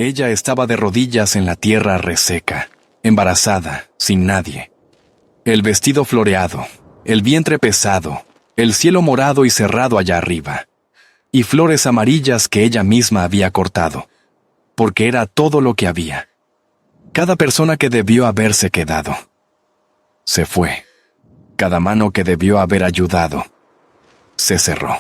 Ella estaba de rodillas en la tierra reseca, embarazada, sin nadie. El vestido floreado, el vientre pesado, el cielo morado y cerrado allá arriba, y flores amarillas que ella misma había cortado, porque era todo lo que había. Cada persona que debió haberse quedado se fue. Cada mano que debió haber ayudado se cerró.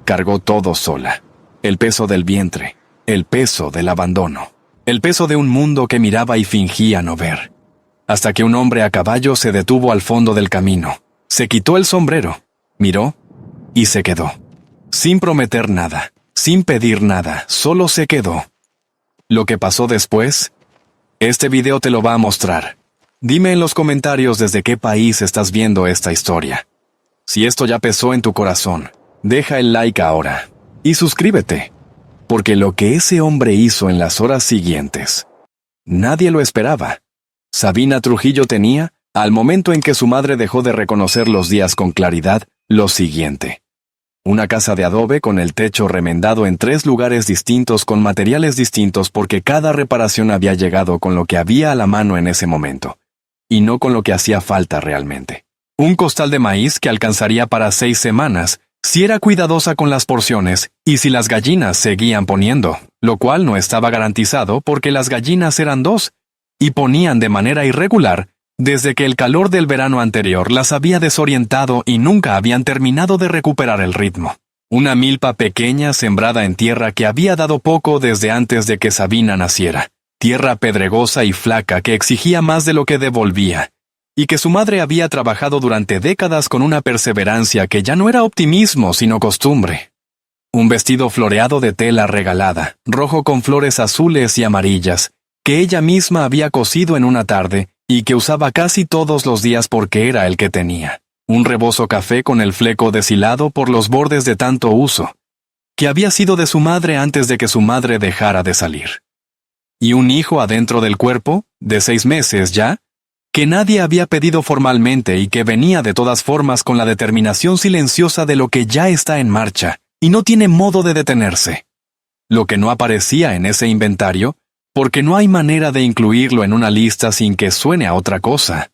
Cargó todo sola. El peso del vientre, el peso del abandono, el peso de un mundo que miraba y fingía no ver. Hasta que un hombre a caballo se detuvo al fondo del camino, se quitó el sombrero, miró y se quedó. Sin prometer nada, sin pedir nada, solo se quedó. Lo que pasó después, este video te lo va a mostrar. Dime en los comentarios desde qué país estás viendo esta historia. Si esto ya pesó en tu corazón, deja el like ahora y suscríbete, porque lo que ese hombre hizo en las horas siguientes, nadie lo esperaba. Sabina Trujillo tenía, al momento en que su madre dejó de reconocer los días con claridad, lo siguiente: una casa de adobe con el techo remendado en 3 lugares distintos con materiales distintos porque cada reparación había llegado con lo que había a la mano en ese momento, y no con lo que hacía falta realmente. Un costal de maíz que alcanzaría para 6 semanas, si era cuidadosa con las porciones y si las gallinas seguían poniendo, lo cual no estaba garantizado porque las gallinas eran 2, y ponían de manera irregular, desde que el calor del verano anterior las había desorientado y nunca habían terminado de recuperar el ritmo. Una milpa pequeña sembrada en tierra que había dado poco desde antes de que Sabina naciera. Tierra pedregosa y flaca que exigía más de lo que devolvía, y que su madre había trabajado durante décadas con una perseverancia que ya no era optimismo sino costumbre. Un vestido floreado de tela regalada, rojo con flores azules y amarillas, que ella misma había cosido en una tarde, y que usaba casi todos los días porque era el que tenía. Un rebozo café con el fleco deshilado por los bordes de tanto uso, que había sido de su madre antes de que su madre dejara de salir. Y un hijo adentro del cuerpo, de 6 meses ya, que nadie había pedido formalmente y que venía de todas formas con la determinación silenciosa de lo que ya está en marcha, y no tiene modo de detenerse. Lo que no aparecía en ese inventario, porque no hay manera de incluirlo en una lista sin que suene a otra cosa,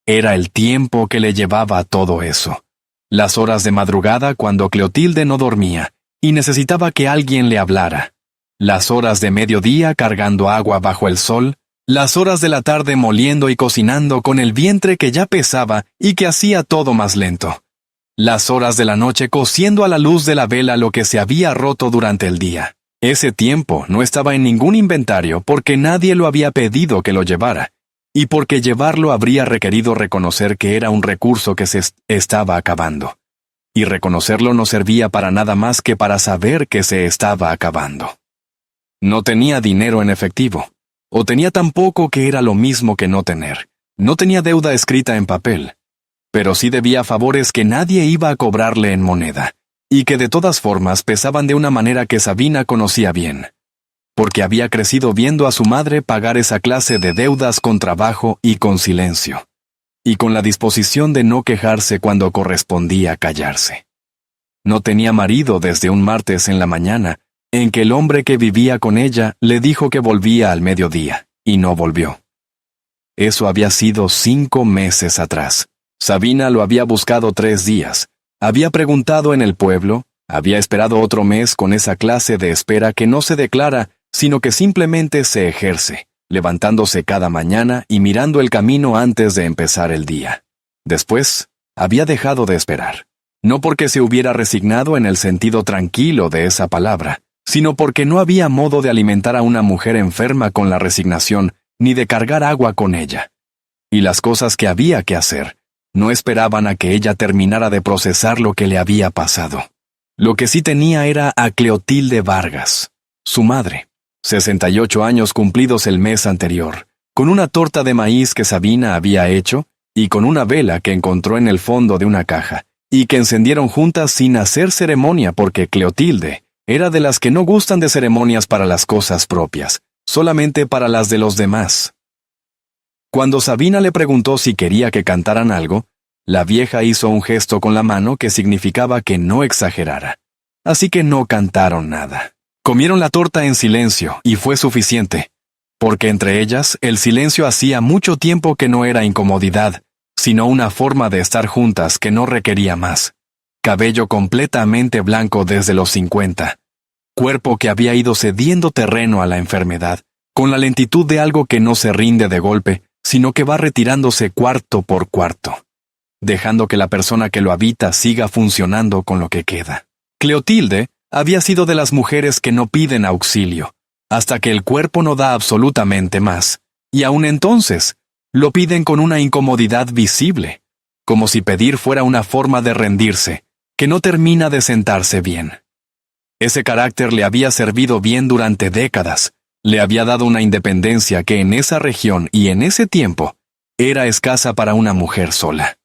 era el tiempo que le llevaba a todo eso. Las horas de madrugada cuando Cleotilde no dormía, y necesitaba que alguien le hablara. Las horas de mediodía cargando agua bajo el sol, las horas de la tarde moliendo y cocinando con el vientre que ya pesaba y que hacía todo más lento. Las horas de la noche cociendo a la luz de la vela lo que se había roto durante el día. Ese tiempo no estaba en ningún inventario porque nadie lo había pedido que lo llevara, y porque llevarlo habría requerido reconocer que era un recurso que se estaba acabando. Y reconocerlo no servía para nada más que para saber que se estaba acabando. No tenía dinero en efectivo, o tenía tan poco que era lo mismo que no tener. No tenía deuda escrita en papel, pero sí debía favores que nadie iba a cobrarle en moneda, y que de todas formas pesaban de una manera que Sabina conocía bien, porque había crecido viendo a su madre pagar esa clase de deudas con trabajo y con silencio, y con la disposición de no quejarse cuando correspondía callarse. No tenía marido desde un martes en la mañana, en que el hombre que vivía con ella le dijo que volvía al mediodía, y no volvió. Eso había sido 5 meses atrás. Sabina lo había buscado 3 días, había preguntado en el pueblo, había esperado otro mes con esa clase de espera que no se declara, sino que simplemente se ejerce, levantándose cada mañana y mirando el camino antes de empezar el día. Después, había dejado de esperar. No porque se hubiera resignado en el sentido tranquilo de esa palabra, sino porque no había modo de alimentar a una mujer enferma con la resignación, ni de cargar agua con ella. Y las cosas que había que hacer, no esperaban a que ella terminara de procesar lo que le había pasado. Lo que sí tenía era a Cleotilde Vargas, su madre, 68 años cumplidos el mes anterior, con una torta de maíz que Sabina había hecho, y con una vela que encontró en el fondo de una caja, y que encendieron juntas sin hacer ceremonia porque Cleotilde era de las que no gustan de ceremonias para las cosas propias, solamente para las de los demás. Cuando Sabina le preguntó si quería que cantaran algo, la vieja hizo un gesto con la mano que significaba que no exagerara. Así que no cantaron nada. Comieron la torta en silencio, y fue suficiente, porque entre ellas el silencio hacía mucho tiempo que no era incomodidad, sino una forma de estar juntas que no requería más. Cabello completamente blanco desde los 50. Cuerpo que había ido cediendo terreno a la enfermedad, con la lentitud de algo que no se rinde de golpe, sino que va retirándose cuarto por cuarto, dejando que la persona que lo habita siga funcionando con lo que queda. Cleotilde había sido de las mujeres que no piden auxilio, hasta que el cuerpo no da absolutamente más, y aún entonces, lo piden con una incomodidad visible, como si pedir fuera una forma de rendirse, que no termina de sentarse bien. Ese carácter le había servido bien durante décadas, le había dado una independencia que en esa región y en ese tiempo era escasa para una mujer sola.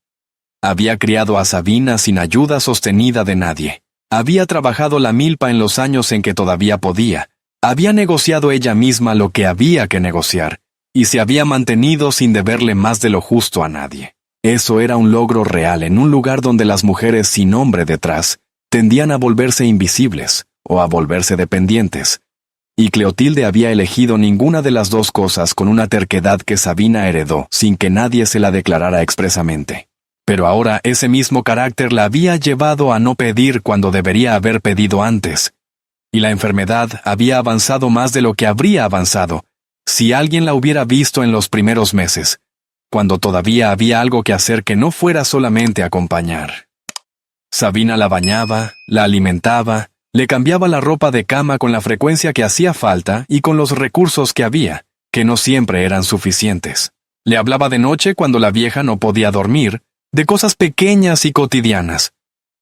Había criado a Sabina sin ayuda sostenida de nadie. Había trabajado la milpa en los años en que todavía podía. Había negociado ella misma lo que había que negociar, y se había mantenido sin deberle más de lo justo a nadie. Eso era un logro real en un lugar donde las mujeres sin hombre detrás tendían a volverse invisibles o a volverse dependientes. Y Cleotilde había elegido ninguna de las dos cosas con una terquedad que Sabina heredó sin que nadie se la declarara expresamente. Pero ahora ese mismo carácter la había llevado a no pedir cuando debería haber pedido antes. Y la enfermedad había avanzado más de lo que habría avanzado si alguien la hubiera visto en los primeros meses, cuando todavía había algo que hacer que no fuera solamente acompañar. Sabina la bañaba, la alimentaba, le cambiaba la ropa de cama con la frecuencia que hacía falta y con los recursos que había, que no siempre eran suficientes. Le hablaba de noche cuando la vieja no podía dormir, de cosas pequeñas y cotidianas.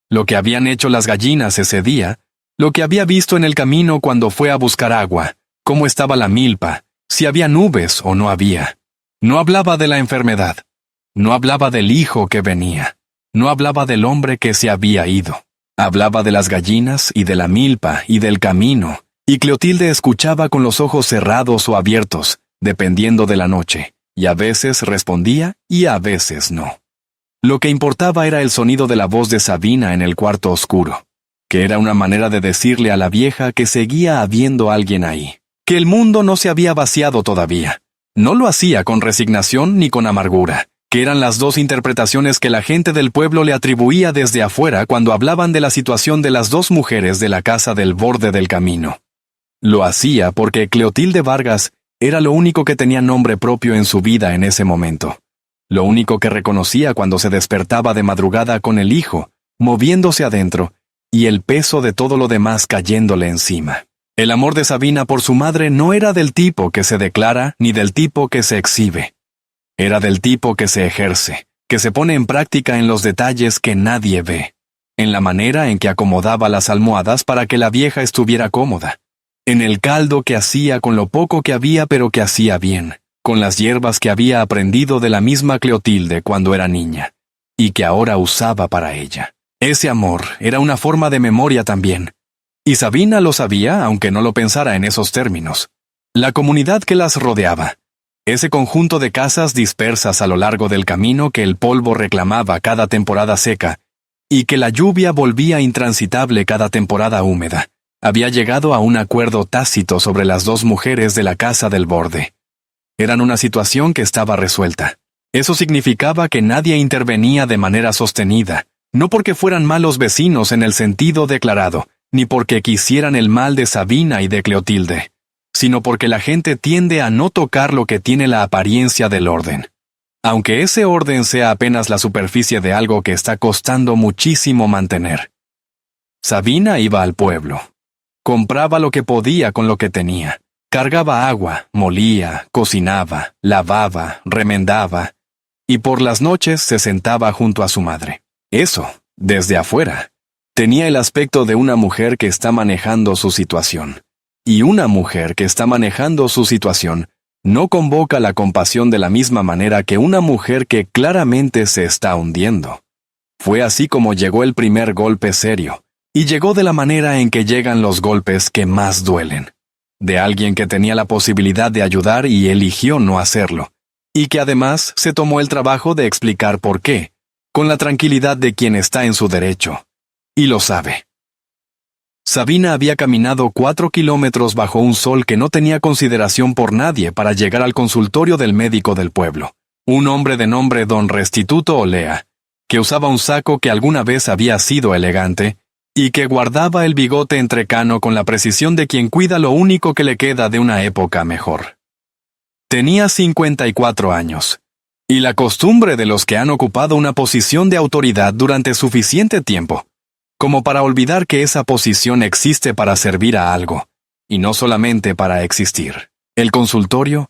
Lo que habían hecho las gallinas ese día, lo que había visto en el camino cuando fue a buscar agua, cómo estaba la milpa, si había nubes o no había. No hablaba de la enfermedad. No hablaba del hijo que venía. No hablaba del hombre que se había ido. Hablaba de las gallinas y de la milpa y del camino, y Cleotilde escuchaba con los ojos cerrados o abiertos, dependiendo de la noche, y a veces respondía y a veces no. Lo que importaba era el sonido de la voz de Sabina en el cuarto oscuro, que era una manera de decirle a la vieja que seguía habiendo alguien ahí, que el mundo no se había vaciado todavía. No lo hacía con resignación ni con amargura, que eran las dos interpretaciones que la gente del pueblo le atribuía desde afuera cuando hablaban de la situación de las dos mujeres de la casa del borde del camino. Lo hacía porque Cleotilde Vargas era lo único que tenía nombre propio en su vida en ese momento. Lo único que reconocía cuando se despertaba de madrugada con el hijo, moviéndose adentro, y el peso de todo lo demás cayéndole encima. El amor de Sabina por su madre no era del tipo que se declara ni del tipo que se exhibe. Era del tipo que se ejerce, que se pone en práctica en los detalles que nadie ve, en la manera en que acomodaba las almohadas para que la vieja estuviera cómoda, en el caldo que hacía con lo poco que había pero que hacía bien, con las hierbas que había aprendido de la misma Cleotilde cuando era niña, y que ahora usaba para ella. Ese amor era una forma de memoria también, y Sabina lo sabía aunque no lo pensara en esos términos. La comunidad que las rodeaba, ese conjunto de casas dispersas a lo largo del camino que el polvo reclamaba cada temporada seca, y que la lluvia volvía intransitable cada temporada húmeda, había llegado a un acuerdo tácito sobre las dos mujeres de la casa del borde. Eran una situación que estaba resuelta. Eso significaba que nadie intervenía de manera sostenida, no porque fueran malos vecinos en el sentido declarado, ni porque quisieran el mal de Sabina y de Cleotilde, sino porque la gente tiende a no tocar lo que tiene la apariencia del orden, aunque ese orden sea apenas la superficie de algo que está costando muchísimo mantener. Sabina iba al pueblo. Compraba lo que podía con lo que tenía. Cargaba agua, molía, cocinaba, lavaba, remendaba, y por las noches se sentaba junto a su madre. Eso, desde afuera, tenía el aspecto de una mujer que está manejando su situación. Y una mujer que está manejando su situación no convoca la compasión de la misma manera que una mujer que claramente se está hundiendo. Fue así como llegó el primer golpe serio, y llegó de la manera en que llegan los golpes que más duelen. De alguien que tenía la posibilidad de ayudar y eligió no hacerlo, y que además se tomó el trabajo de explicar por qué, con la tranquilidad de quien está en su derecho. Y lo sabe. Sabina había caminado 4 kilómetros bajo un sol que no tenía consideración por nadie para llegar al consultorio del médico del pueblo, un hombre de nombre Don Restituto Olea, que usaba un saco que alguna vez había sido elegante, y que guardaba el bigote entrecano con la precisión de quien cuida lo único que le queda de una época mejor. Tenía 54 años, y la costumbre de los que han ocupado una posición de autoridad durante suficiente tiempo, como para olvidar que esa posición existe para servir a algo, y no solamente para existir. El consultorio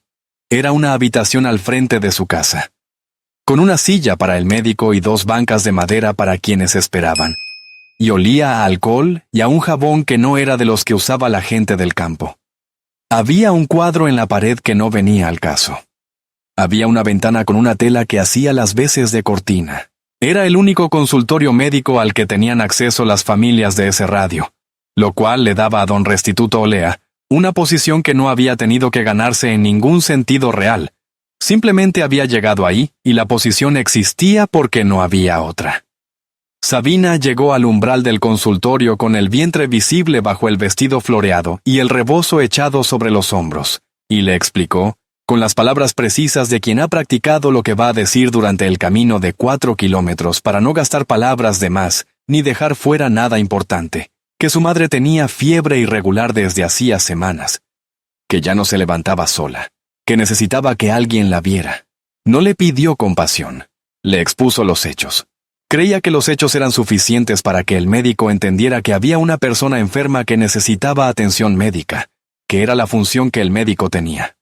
era una habitación al frente de su casa, con una silla para el médico y 2 bancas de madera para quienes esperaban, y olía a alcohol y a un jabón que no era de los que usaba la gente del campo. Había un cuadro en la pared que no venía al caso. Había una ventana con una tela que hacía las veces de cortina. Era el único consultorio médico al que tenían acceso las familias de ese radio, lo cual le daba a Don Restituto Olea una posición que no había tenido que ganarse en ningún sentido real. Simplemente había llegado ahí y la posición existía porque no había otra. Sabina llegó al umbral del consultorio con el vientre visible bajo el vestido floreado y el rebozo echado sobre los hombros, y le explicó, con las palabras precisas de quien ha practicado lo que va a decir durante el camino de 4 kilómetros para no gastar palabras de más, ni dejar fuera nada importante, que su madre tenía fiebre irregular desde hacía semanas, que ya no se levantaba sola, que necesitaba que alguien la viera. No le pidió compasión, le expuso los hechos. Creía que los hechos eran suficientes para que el médico entendiera que había una persona enferma que necesitaba atención médica, que era la función que el médico tenía.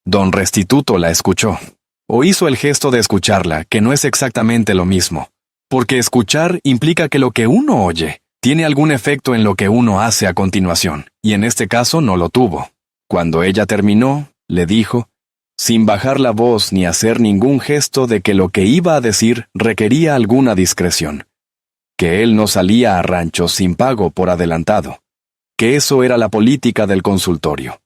Don Restituto la escuchó, o hizo el gesto de escucharla, que no es exactamente lo mismo, porque escuchar implica que lo que uno oye tiene algún efecto en lo que uno hace a continuación, y en este caso no lo tuvo. Cuando ella terminó, le dijo, sin bajar la voz ni hacer ningún gesto de que lo que iba a decir requería alguna discreción, que él no salía a rancho sin pago por adelantado, que eso era la política del consultorio,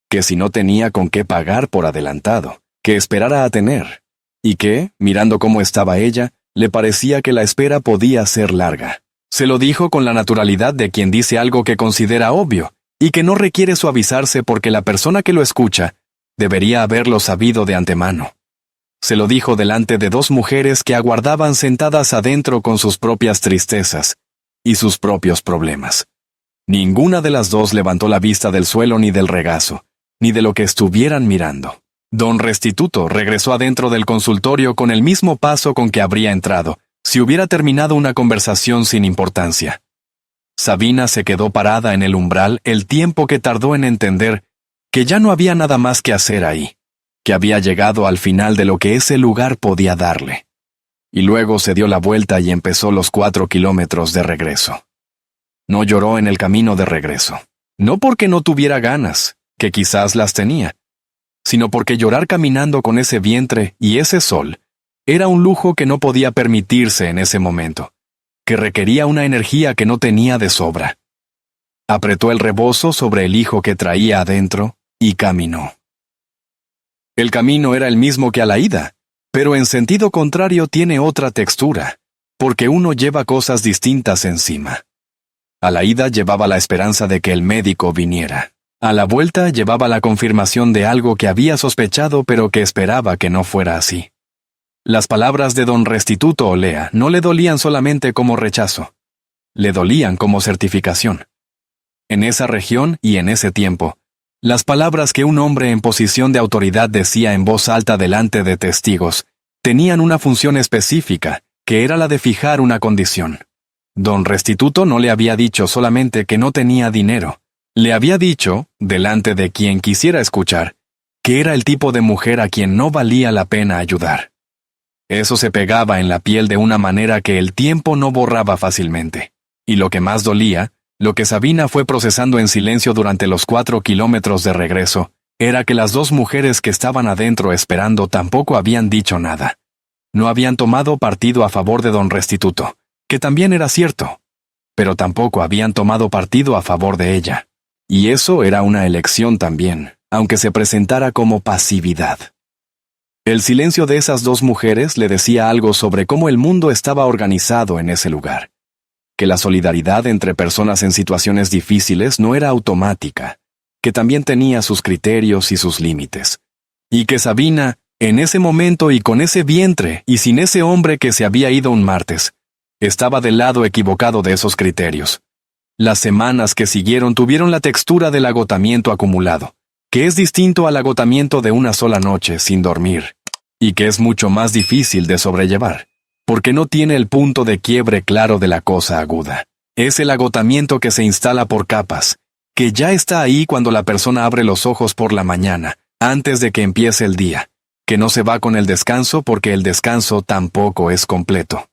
que si no tenía con qué pagar por adelantado, que esperara a tener, y que, mirando cómo estaba ella, le parecía que la espera podía ser larga. Se lo dijo con la naturalidad de quien dice algo que considera obvio, y que no requiere suavizarse porque la persona que lo escucha debería haberlo sabido de antemano. Se lo dijo delante de 2 mujeres que aguardaban sentadas adentro con sus propias tristezas y sus propios problemas. Ninguna de las 2 levantó la vista del suelo ni del regazo, ni de lo que estuvieran mirando. Don Restituto regresó adentro del consultorio con el mismo paso con que habría entrado, si hubiera terminado una conversación sin importancia. Sabina se quedó parada en el umbral el tiempo que tardó en entender que ya no había nada más que hacer ahí, que había llegado al final de lo que ese lugar podía darle. Y luego se dio la vuelta y empezó los 4 kilómetros de regreso. No lloró en el camino de regreso, no porque no tuviera ganas, que quizás las tenía, sino porque llorar caminando con ese vientre y ese sol era un lujo que no podía permitirse en ese momento, que requería una energía que no tenía de sobra. Apretó el rebozo sobre el hijo que traía adentro y caminó. El camino era el mismo que a la ida, pero en sentido contrario tiene otra textura, porque uno lleva cosas distintas encima. A la ida llevaba la esperanza de que el médico viniera. A la vuelta llevaba la confirmación de algo que había sospechado pero que esperaba que no fuera así. Las palabras de Don Restituto Olea no le dolían solamente como rechazo, le dolían como certificación. En esa región y en ese tiempo, las palabras que un hombre en posición de autoridad decía en voz alta delante de testigos tenían una función específica, que era la de fijar una condición. Don Restituto no le había dicho solamente que no tenía dinero. Le había dicho, delante de quien quisiera escuchar, que era el tipo de mujer a quien no valía la pena ayudar. Eso se pegaba en la piel de una manera que el tiempo no borraba fácilmente. Y lo que más dolía, lo que Sabina fue procesando en silencio durante los 4 kilómetros de regreso, era que las 2 mujeres que estaban adentro esperando tampoco habían dicho nada. No habían tomado partido a favor de Don Restituto, que también era cierto, pero tampoco habían tomado partido a favor de ella. Y eso era una elección también, aunque se presentara como pasividad. El silencio de esas 2 mujeres le decía algo sobre cómo el mundo estaba organizado en ese lugar. que la solidaridad entre personas en situaciones difíciles no era automática, que también tenía sus criterios y sus límites, y que Sabina, en ese momento y con ese vientre y sin ese hombre que se había ido un martes, estaba del lado equivocado de esos criterios. Las semanas que siguieron tuvieron la textura del agotamiento acumulado, que es distinto al agotamiento de una sola noche sin dormir, y que es mucho más difícil de sobrellevar, porque no tiene el punto de quiebre claro de la cosa aguda. Es el agotamiento que se instala por capas, que ya está ahí cuando la persona abre los ojos por la mañana, antes de que empiece el día, que no se va con el descanso porque el descanso tampoco es completo.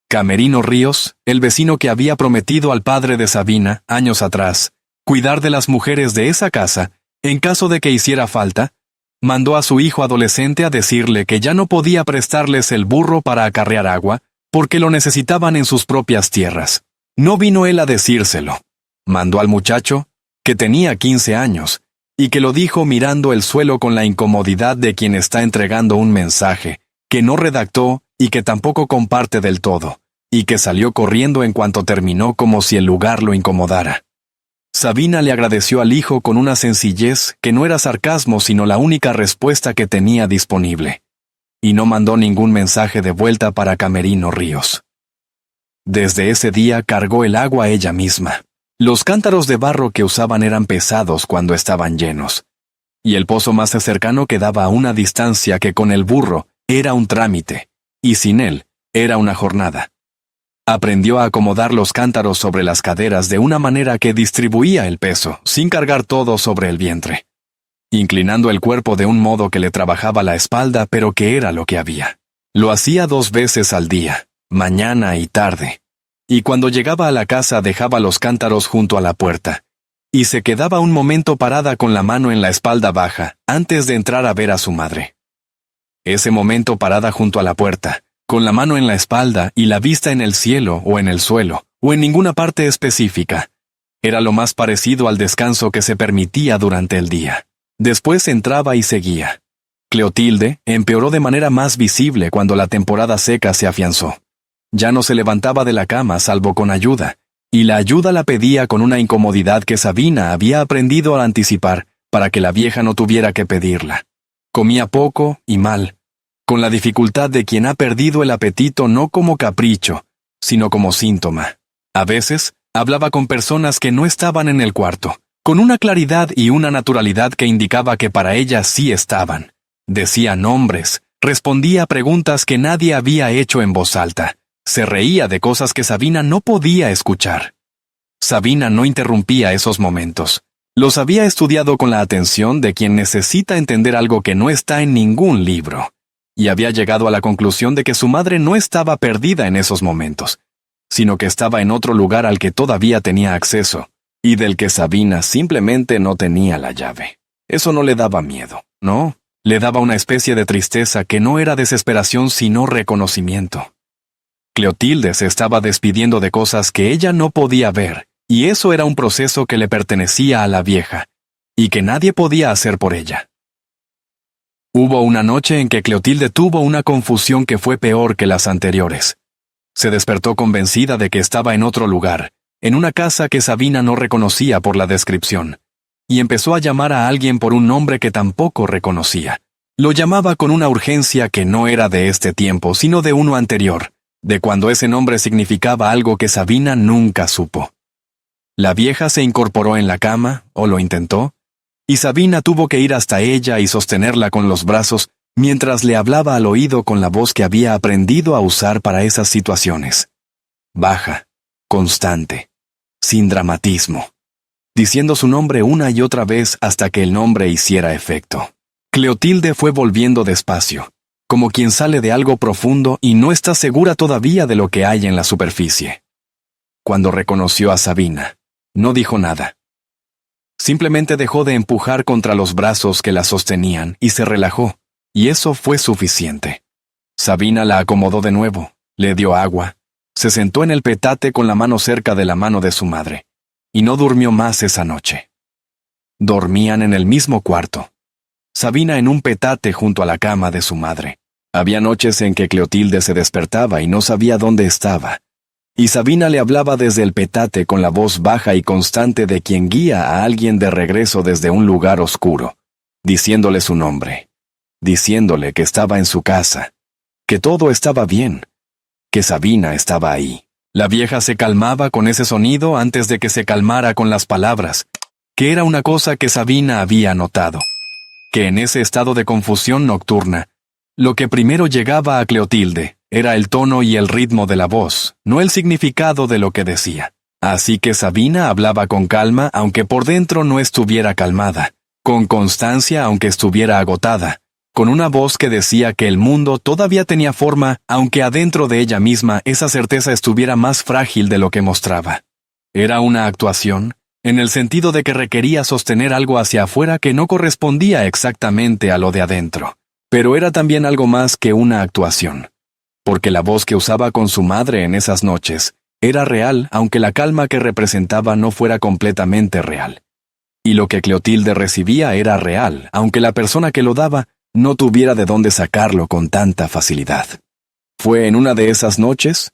Camerino Ríos, el vecino que había prometido al padre de Sabina, años atrás, cuidar de las mujeres de esa casa, en caso de que hiciera falta, mandó a su hijo adolescente a decirle que ya no podía prestarles el burro para acarrear agua, porque lo necesitaban en sus propias tierras. No vino él a decírselo. Mandó al muchacho, que tenía 15 años, y que lo dijo mirando el suelo con la incomodidad de quien está entregando un mensaje, que no redactó y que tampoco comparte del todo, y que salió corriendo en cuanto terminó como si el lugar lo incomodara. Sabina le agradeció al hijo con una sencillez que no era sarcasmo sino la única respuesta que tenía disponible, y no mandó ningún mensaje de vuelta para Camerino Ríos. Desde ese día cargó el agua ella misma. Los cántaros de barro que usaban eran pesados cuando estaban llenos, y el pozo más cercano quedaba a una distancia que con el burro era un trámite, y sin él era una jornada. Aprendió a acomodar los cántaros sobre las caderas de una manera que distribuía el peso, sin cargar todo sobre el vientre, inclinando el cuerpo de un modo que le trabajaba la espalda, pero que era lo que había. Lo hacía 2 veces al día, mañana y tarde, y cuando llegaba a la casa dejaba los cántaros junto a la puerta, y se quedaba un momento parada con la mano en la espalda baja, antes de entrar a ver a su madre. Ese momento parada junto a la puerta, con la mano en la espalda y la vista en el cielo o en el suelo, o en ninguna parte específica, era lo más parecido al descanso que se permitía durante el día. Después entraba y seguía. Cleotilde empeoró de manera más visible cuando la temporada seca se afianzó. Ya no se levantaba de la cama salvo con ayuda, y la ayuda la pedía con una incomodidad que Sabina había aprendido a anticipar para que la vieja no tuviera que pedirla. Comía poco y mal, con la dificultad de quien ha perdido el apetito no como capricho, sino como síntoma. A veces, hablaba con personas que no estaban en el cuarto, con una claridad y una naturalidad que indicaba que para ella sí estaban. Decía nombres, respondía a preguntas que nadie había hecho en voz alta, se reía de cosas que Sabina no podía escuchar. Sabina no interrumpía esos momentos. Los había estudiado con la atención de quien necesita entender algo que no está en ningún libro. Y había llegado a la conclusión de que su madre no estaba perdida en esos momentos, sino que estaba en otro lugar al que todavía tenía acceso, y del que Sabina simplemente no tenía la llave. Eso no le daba miedo, no, le daba una especie de tristeza que no era desesperación sino reconocimiento. Cleotilde se estaba despidiendo de cosas que ella no podía ver, y eso era un proceso que le pertenecía a la vieja, y que nadie podía hacer por ella. Hubo una noche en que Cleotilde tuvo una confusión que fue peor que las anteriores. Se despertó convencida de que estaba en otro lugar, en una casa que Sabina no reconocía por la descripción, y empezó a llamar a alguien por un nombre que tampoco reconocía. Lo llamaba con una urgencia que no era de este tiempo, sino de uno anterior, de cuando ese nombre significaba algo que Sabina nunca supo. La vieja se incorporó en la cama, o lo intentó, y Sabina tuvo que ir hasta ella y sostenerla con los brazos mientras le hablaba al oído con la voz que había aprendido a usar para esas situaciones. Baja, constante, sin dramatismo, diciendo su nombre una y otra vez hasta que el nombre hiciera efecto. Cleotilde fue volviendo despacio, como quien sale de algo profundo y no está segura todavía de lo que hay en la superficie. Cuando reconoció a Sabina, no dijo nada. Simplemente dejó de empujar contra los brazos que la sostenían y se relajó, y eso fue suficiente. Sabina la acomodó de nuevo, le dio agua, se sentó en el petate con la mano cerca de la mano de su madre, y no durmió más esa noche. Dormían en el mismo cuarto. Sabina en un petate junto a la cama de su madre. Había noches en que Cleotilde se despertaba y no sabía dónde estaba. Y Sabina le hablaba desde el petate con la voz baja y constante de quien guía a alguien de regreso desde un lugar oscuro, diciéndole su nombre, diciéndole que estaba en su casa, que todo estaba bien, que Sabina estaba ahí. La vieja se calmaba con ese sonido antes de que se calmara con las palabras, que era una cosa que Sabina había notado, que en ese estado de confusión nocturna, lo que primero llegaba a Cleotilde era el tono y el ritmo de la voz, no el significado de lo que decía. Así que Sabina hablaba con calma aunque por dentro no estuviera calmada, con constancia aunque estuviera agotada, con una voz que decía que el mundo todavía tenía forma aunque adentro de ella misma esa certeza estuviera más frágil de lo que mostraba. Era una actuación, en el sentido de que requería sostener algo hacia afuera que no correspondía exactamente a lo de adentro. Pero era también algo más que una actuación, porque la voz que usaba con su madre en esas noches era real, aunque la calma que representaba no fuera completamente real. Y lo que Cleotilde recibía era real, aunque la persona que lo daba no tuviera de dónde sacarlo con tanta facilidad. Fue en una de esas noches,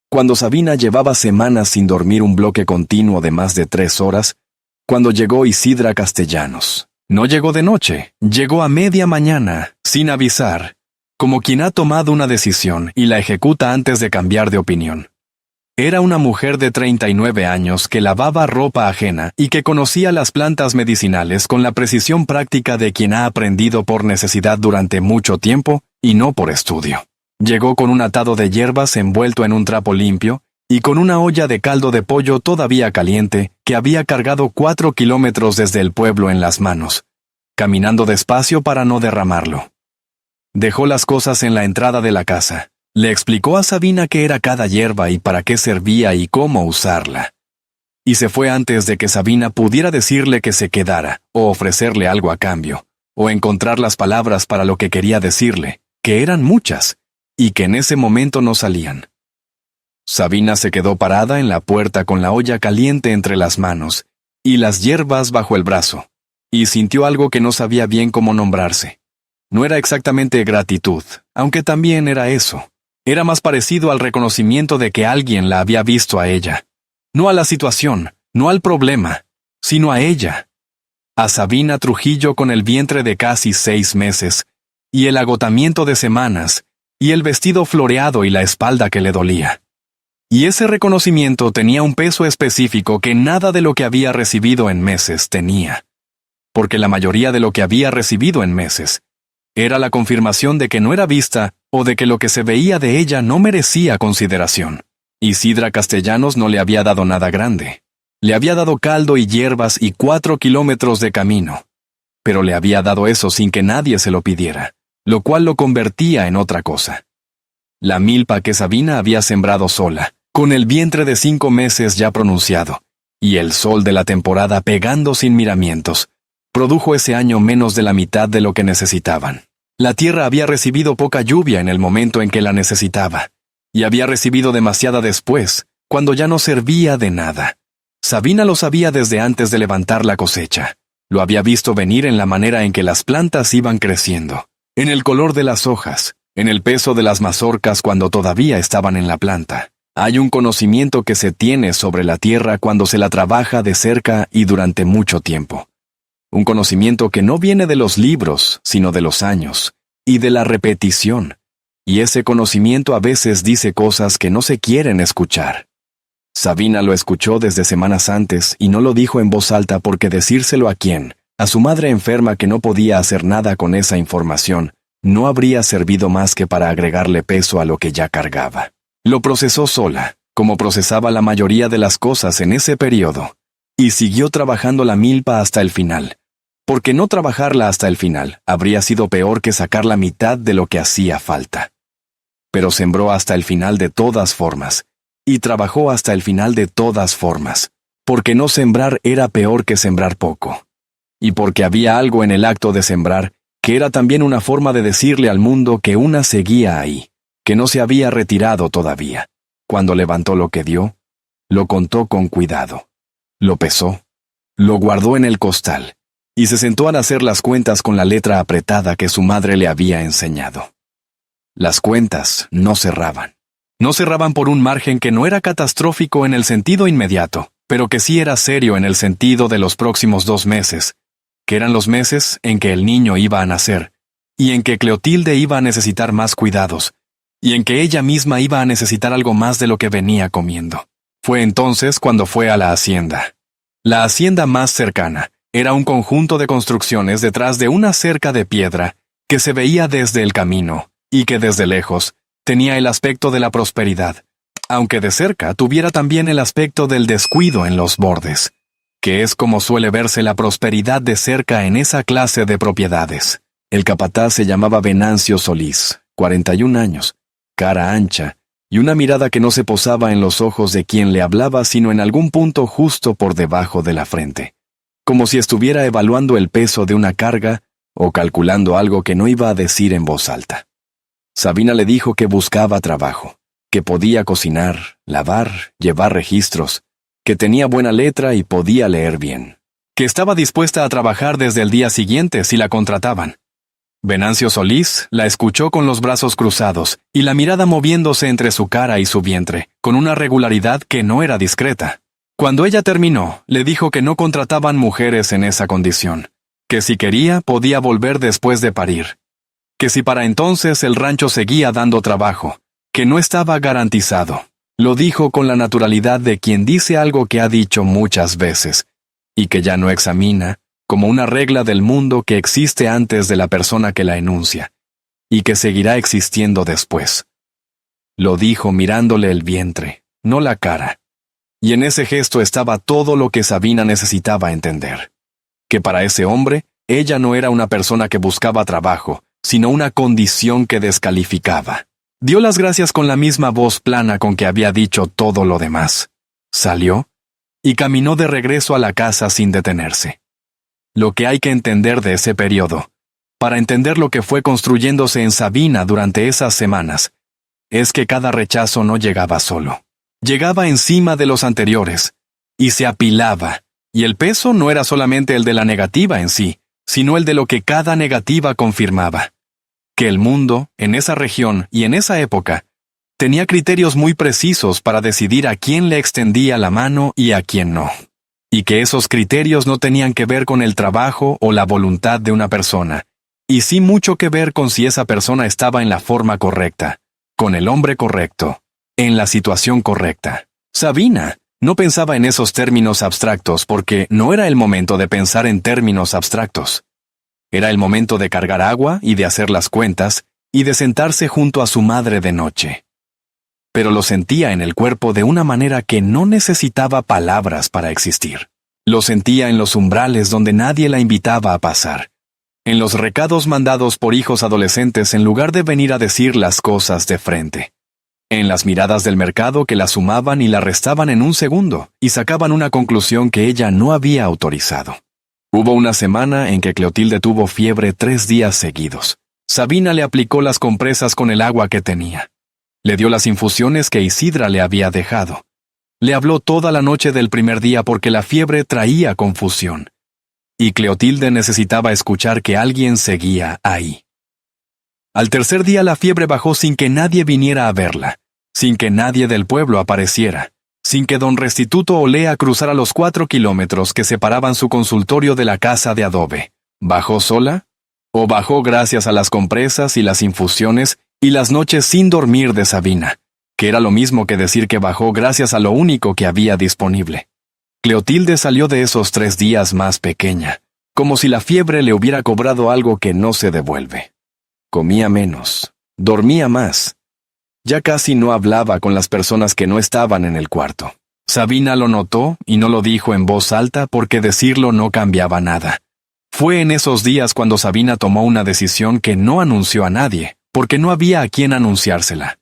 cuando Sabina llevaba semanas sin dormir un bloque continuo de más de 3 horas, cuando llegó Isidra Castellanos. No llegó de noche, llegó a media mañana, sin avisar, como quien ha tomado una decisión y la ejecuta antes de cambiar de opinión. Era una mujer de 39 años que lavaba ropa ajena y que conocía las plantas medicinales con la precisión práctica de quien ha aprendido por necesidad durante mucho tiempo y no por estudio. Llegó con un atado de hierbas envuelto en un trapo limpio y con una olla de caldo de pollo todavía caliente que había cargado 4 kilómetros desde el pueblo en las manos, caminando despacio para no derramarlo. Dejó las cosas en la entrada de la casa. Le explicó a Sabina qué era cada hierba y para qué servía y cómo usarla. Y se fue antes de que Sabina pudiera decirle que se quedara, o ofrecerle algo a cambio, o encontrar las palabras para lo que quería decirle, que eran muchas, y que en ese momento no salían. Sabina se quedó parada en la puerta con la olla caliente entre las manos y las hierbas bajo el brazo, y sintió algo que no sabía bien cómo nombrarse. No era exactamente gratitud, aunque también era eso. Era más parecido al reconocimiento de que alguien la había visto a ella. No a la situación, no al problema, sino a ella. A Sabina Trujillo con el vientre de casi 6 meses, y el agotamiento de semanas, y el vestido floreado y la espalda que le dolía. Y ese reconocimiento tenía un peso específico que nada de lo que había recibido en meses tenía. Porque la mayoría de lo que había recibido en meses era la confirmación de que no era vista o de que lo que se veía de ella no merecía consideración. Isidra Castellanos no le había dado nada grande. Le había dado caldo y hierbas y 4 kilómetros de camino. Pero le había dado eso sin que nadie se lo pidiera, lo cual lo convertía en otra cosa. La milpa que Sabina había sembrado sola, con el vientre de 5 meses ya pronunciado, y el sol de la temporada pegando sin miramientos, produjo ese año menos de la mitad de lo que necesitaban. La tierra había recibido poca lluvia en el momento en que la necesitaba, y había recibido demasiada después, cuando ya no servía de nada. Sabina lo sabía desde antes de levantar la cosecha. Lo había visto venir en la manera en que las plantas iban creciendo, en el color de las hojas, en el peso de las mazorcas cuando todavía estaban en la planta. Hay un conocimiento que se tiene sobre la tierra cuando se la trabaja de cerca y durante mucho tiempo. Un conocimiento que no viene de los libros, sino de los años, y de la repetición. Y ese conocimiento a veces dice cosas que no se quieren escuchar. Sabina lo escuchó desde semanas antes y no lo dijo en voz alta porque decírselo a quién, a su madre enferma que no podía hacer nada con esa información, no habría servido más que para agregarle peso a lo que ya cargaba. Lo procesó sola, como procesaba la mayoría de las cosas en ese periodo, y siguió trabajando la milpa hasta el final. Porque no trabajarla hasta el final habría sido peor que sacar la mitad de lo que hacía falta. Pero sembró hasta el final de todas formas, y trabajó hasta el final de todas formas, porque no sembrar era peor que sembrar poco. Y porque había algo en el acto de sembrar, que era también una forma de decirle al mundo que una seguía ahí, que no se había retirado todavía. Cuando levantó lo que dio, lo contó con cuidado, lo pesó, lo guardó en el costal, y se sentó a hacer las cuentas con la letra apretada que su madre le había enseñado. Las cuentas no cerraban. No cerraban por un margen que no era catastrófico en el sentido inmediato, pero que sí era serio en el sentido de los próximos 2 meses, que eran los meses en que el niño iba a nacer, y en que Cleotilde iba a necesitar más cuidados, y en que ella misma iba a necesitar algo más de lo que venía comiendo. Fue entonces cuando fue a la hacienda. La hacienda más cercana era un conjunto de construcciones detrás de una cerca de piedra que se veía desde el camino, y que desde lejos tenía el aspecto de la prosperidad, aunque de cerca tuviera también el aspecto del descuido en los bordes, que es como suele verse la prosperidad de cerca en esa clase de propiedades. El capataz se llamaba Venancio Solís, 41 años, cara ancha, y una mirada que no se posaba en los ojos de quien le hablaba sino en algún punto justo por debajo de la frente, como si estuviera evaluando el peso de una carga o calculando algo que no iba a decir en voz alta. Sabina le dijo que buscaba trabajo, que podía cocinar, lavar, llevar registros, que tenía buena letra y podía leer bien, que estaba dispuesta a trabajar desde el día siguiente si la contrataban. Venancio Solís la escuchó con los brazos cruzados y la mirada moviéndose entre su cara y su vientre, con una regularidad que no era discreta. Cuando ella terminó, le dijo que no contrataban mujeres en esa condición, que si quería podía volver después de parir, que si para entonces el rancho seguía dando trabajo, que no estaba garantizado. Lo dijo con la naturalidad de quien dice algo que ha dicho muchas veces, y que ya no examina, como una regla del mundo que existe antes de la persona que la enuncia, y que seguirá existiendo después. Lo dijo mirándole el vientre, no la cara. Y en ese gesto estaba todo lo que Sabina necesitaba entender. Que para ese hombre, ella no era una persona que buscaba trabajo, sino una condición que descalificaba. Dio las gracias con la misma voz plana con que había dicho todo lo demás. Salió y caminó de regreso a la casa sin detenerse. Lo que hay que entender de ese periodo, para entender lo que fue construyéndose en Sabina durante esas semanas, es que cada rechazo no llegaba solo. Llegaba encima de los anteriores, y se apilaba, y el peso no era solamente el de la negativa en sí, sino el de lo que cada negativa confirmaba. Que el mundo, en esa región y en esa época, tenía criterios muy precisos para decidir a quién le extendía la mano y a quién no. Y que esos criterios no tenían que ver con el trabajo o la voluntad de una persona, y sí mucho que ver con si esa persona estaba en la forma correcta, con el hombre correcto, en la situación correcta. Sabina no pensaba en esos términos abstractos porque no era el momento de pensar en términos abstractos. Era el momento de cargar agua y de hacer las cuentas y de sentarse junto a su madre de noche. Pero lo sentía en el cuerpo de una manera que no necesitaba palabras para existir. Lo sentía en los umbrales donde nadie la invitaba a pasar, en los recados mandados por hijos adolescentes en lugar de venir a decir las cosas de frente, en las miradas del mercado que la sumaban y la restaban en un segundo y sacaban una conclusión que ella no había autorizado. Hubo una semana en que Cleotilde tuvo fiebre 3 días seguidos. Sabina le aplicó las compresas con el agua que tenía. Le dio las infusiones que Isidra le había dejado. Le habló toda la noche del primer día porque la fiebre traía confusión. Y Cleotilde necesitaba escuchar que alguien seguía ahí. Al tercer día la fiebre bajó sin que nadie viniera a verla, sin que nadie del pueblo apareciera, sin que don Restituto Olea cruzara los 4 kilómetros que separaban su consultorio de la casa de adobe. ¿Bajó sola? ¿O bajó gracias a las compresas y las infusiones y las noches sin dormir de Sabina, que era lo mismo que decir que bajó gracias a lo único que había disponible? Cleotilde salió de esos 3 días más pequeña, como si la fiebre le hubiera cobrado algo que no se devuelve. Comía menos, dormía más. Ya casi no hablaba con las personas que no estaban en el cuarto. Sabina lo notó y no lo dijo en voz alta porque decirlo no cambiaba nada. Fue en esos días cuando Sabina tomó una decisión que no anunció a nadie, porque no había a quien anunciársela.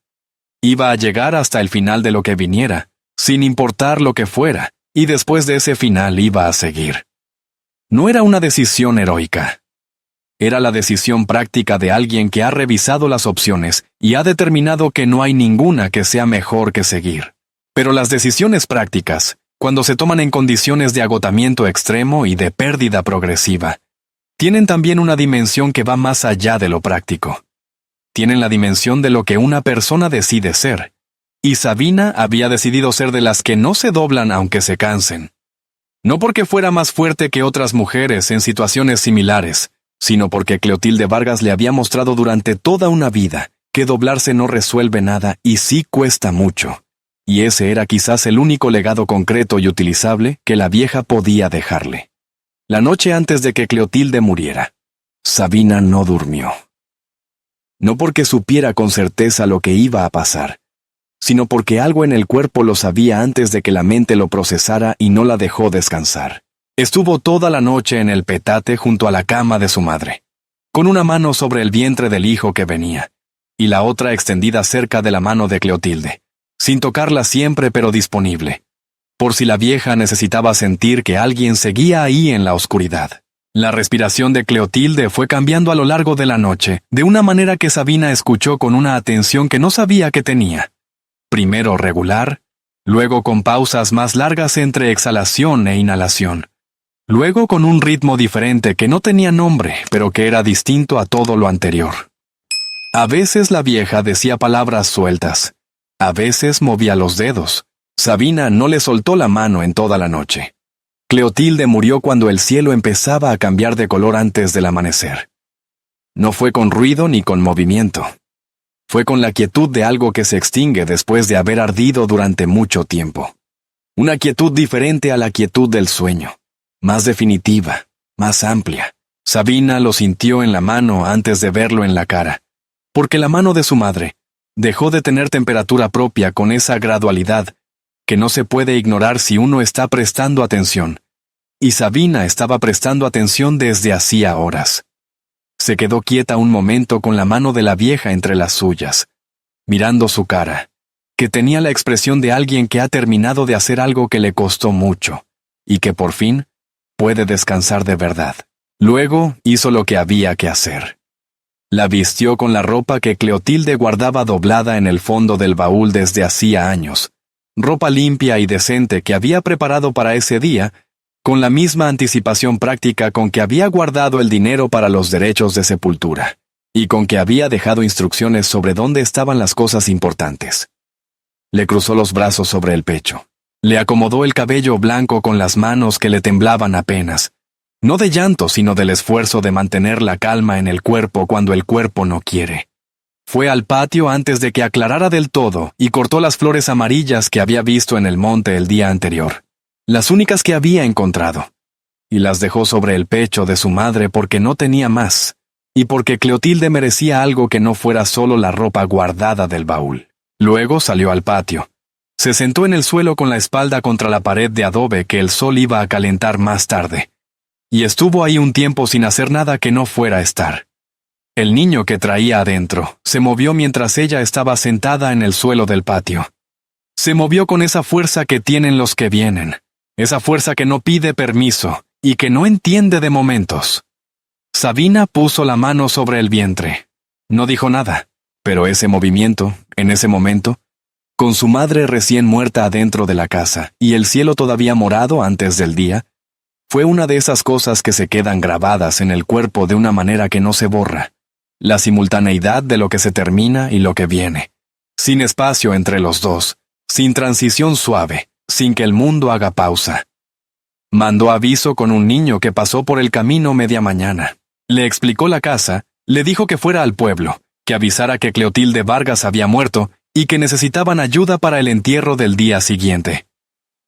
Iba a llegar hasta el final de lo que viniera, sin importar lo que fuera, y después de ese final iba a seguir. No era una decisión heroica. Era la decisión práctica de alguien que ha revisado las opciones y ha determinado que no hay ninguna que sea mejor que seguir. Pero las decisiones prácticas, cuando se toman en condiciones de agotamiento extremo y de pérdida progresiva, tienen también una dimensión que va más allá de lo práctico. Tienen la dimensión de lo que una persona decide ser, Y Sabina había decidido ser de las que no se doblan aunque se cansen. No porque fuera más fuerte que otras mujeres en situaciones similares, sino porque Cleotilde Vargas le había mostrado durante toda una vida que doblarse no resuelve nada y sí cuesta mucho. Y ese era quizás el único legado concreto y utilizable que la vieja podía dejarle. La noche antes de que Cleotilde muriera, Sabina no durmió. No porque supiera con certeza lo que iba a pasar, sino porque algo en el cuerpo lo sabía antes de que la mente lo procesara y no la dejó descansar. Estuvo toda la noche en el petate junto a la cama de su madre, con una mano sobre el vientre del hijo que venía, y la otra extendida cerca de la mano de Cleotilde, sin tocarla siempre pero disponible, por si la vieja necesitaba sentir que alguien seguía ahí en la oscuridad. La respiración de Cleotilde fue cambiando a lo largo de la noche, de una manera que Sabina escuchó con una atención que no sabía que tenía. Primero regular, luego con pausas más largas entre exhalación e inhalación. Luego con un ritmo diferente que no tenía nombre, pero que era distinto a todo lo anterior. A veces la vieja decía palabras sueltas. A veces movía los dedos. Sabina no le soltó la mano en toda la noche. Cleotilde murió cuando el cielo empezaba a cambiar de color antes del amanecer. No fue con ruido ni con movimiento. Fue con la quietud de algo que se extingue después de haber ardido durante mucho tiempo. Una quietud diferente a la quietud del sueño. Más definitiva, más amplia. Sabina lo sintió en la mano antes de verlo en la cara. Porque la mano de su madre dejó de tener temperatura propia con esa gradualidad que no se puede ignorar si uno está prestando atención. Y Sabina estaba prestando atención desde hacía horas. Se quedó quieta un momento con la mano de la vieja entre las suyas, mirando su cara, que tenía la expresión de alguien que ha terminado de hacer algo que le costó mucho, y que por fin puede descansar de verdad. Luego hizo lo que había que hacer. La vistió con la ropa que Cleotilde guardaba doblada en el fondo del baúl desde hacía años, ropa limpia y decente que había preparado para ese día, con la misma anticipación práctica con que había guardado el dinero para los derechos de sepultura, y con que había dejado instrucciones sobre dónde estaban las cosas importantes. Le cruzó los brazos sobre el pecho. Le acomodó el cabello blanco con las manos que le temblaban apenas, no de llanto sino del esfuerzo de mantener la calma en el cuerpo cuando el cuerpo no quiere. Fue al patio antes de que aclarara del todo y cortó las flores amarillas que había visto en el monte el día anterior. Las únicas que había encontrado, y las dejó sobre el pecho de su madre porque no tenía más, y porque Cleotilde merecía algo que no fuera solo la ropa guardada del baúl. Luego salió al patio. Se sentó en el suelo con la espalda contra la pared de adobe que el sol iba a calentar más tarde, y estuvo ahí un tiempo sin hacer nada que no fuera estar. El niño que traía adentro se movió mientras ella estaba sentada en el suelo del patio. Se movió con esa fuerza que tienen los que vienen. Esa fuerza que no pide permiso y que no entiende de momentos. Sabina puso la mano sobre el vientre. No dijo nada, pero ese movimiento, en ese momento, con su madre recién muerta adentro de la casa y el cielo todavía morado antes del día, fue una de esas cosas que se quedan grabadas en el cuerpo de una manera que no se borra. La simultaneidad de lo que se termina y lo que viene. Sin espacio entre los dos, sin transición suave, sin que el mundo haga pausa. Mandó aviso con un niño que pasó por el camino media mañana. Le explicó la casa, le dijo que fuera al pueblo, que avisara que Cleotilde Vargas había muerto y que necesitaban ayuda para el entierro del día siguiente.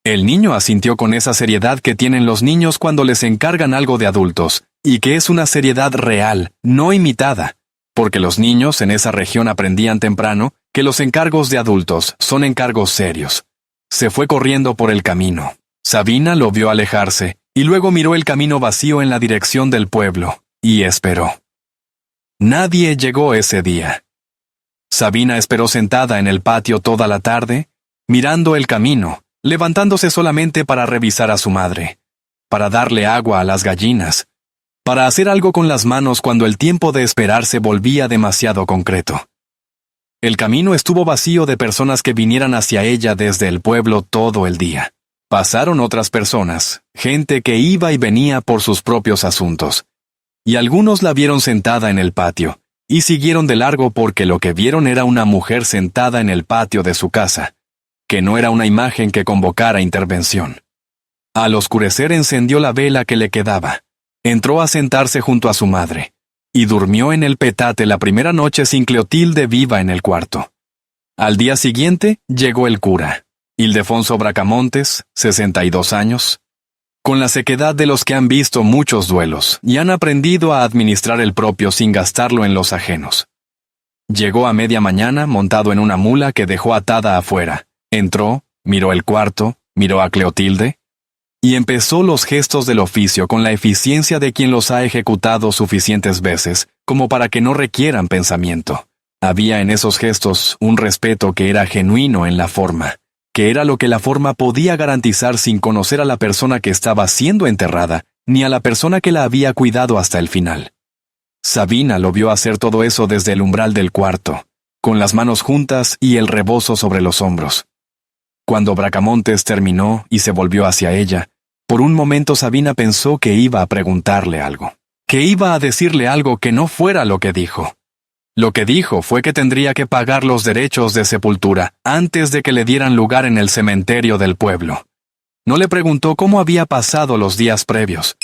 El niño asintió con esa seriedad que tienen los niños cuando les encargan algo de adultos, y que es una seriedad real, no imitada, porque los niños en esa región aprendían temprano que los encargos de adultos son encargos serios. Se fue corriendo por el camino. Sabina lo vio alejarse, y luego miró el camino vacío en la dirección del pueblo, y esperó. Nadie llegó ese día. Sabina esperó sentada en el patio toda la tarde, mirando el camino, levantándose solamente para revisar a su madre, para darle agua a las gallinas, para hacer algo con las manos cuando el tiempo de esperar se volvía demasiado concreto. El camino estuvo vacío de personas que vinieran hacia ella desde el pueblo todo el día. Pasaron otras personas, gente que iba y venía por sus propios asuntos. Y algunos la vieron sentada en el patio, y siguieron de largo porque lo que vieron era una mujer sentada en el patio de su casa, que no era una imagen que convocara intervención. Al oscurecer encendió la vela que le quedaba, entró a sentarse junto a su madre, y durmió en el petate la primera noche sin Cleotilde viva en el cuarto. Al día siguiente llegó el cura, Ildefonso Bracamontes, 62 años, con la sequedad de los que han visto muchos duelos y han aprendido a administrar el propio sin gastarlo en los ajenos. Llegó a media mañana montado en una mula que dejó atada afuera, entró, miró el cuarto, miró a Cleotilde, y empezó los gestos del oficio con la eficiencia de quien los ha ejecutado suficientes veces como para que no requieran pensamiento. Había en esos gestos un respeto que era genuino en la forma, que era lo que la forma podía garantizar sin conocer a la persona que estaba siendo enterrada, ni a la persona que la había cuidado hasta el final. Sabina lo vio hacer todo eso desde el umbral del cuarto, con las manos juntas y el rebozo sobre los hombros. Cuando Bracamontes terminó y se volvió hacia ella, por un momento Sabina pensó que iba a preguntarle algo, que iba a decirle algo que no fuera lo que dijo. Lo que dijo fue que tendría que pagar los derechos de sepultura antes de que le dieran lugar en el cementerio del pueblo. No le preguntó cómo había pasado los días previos.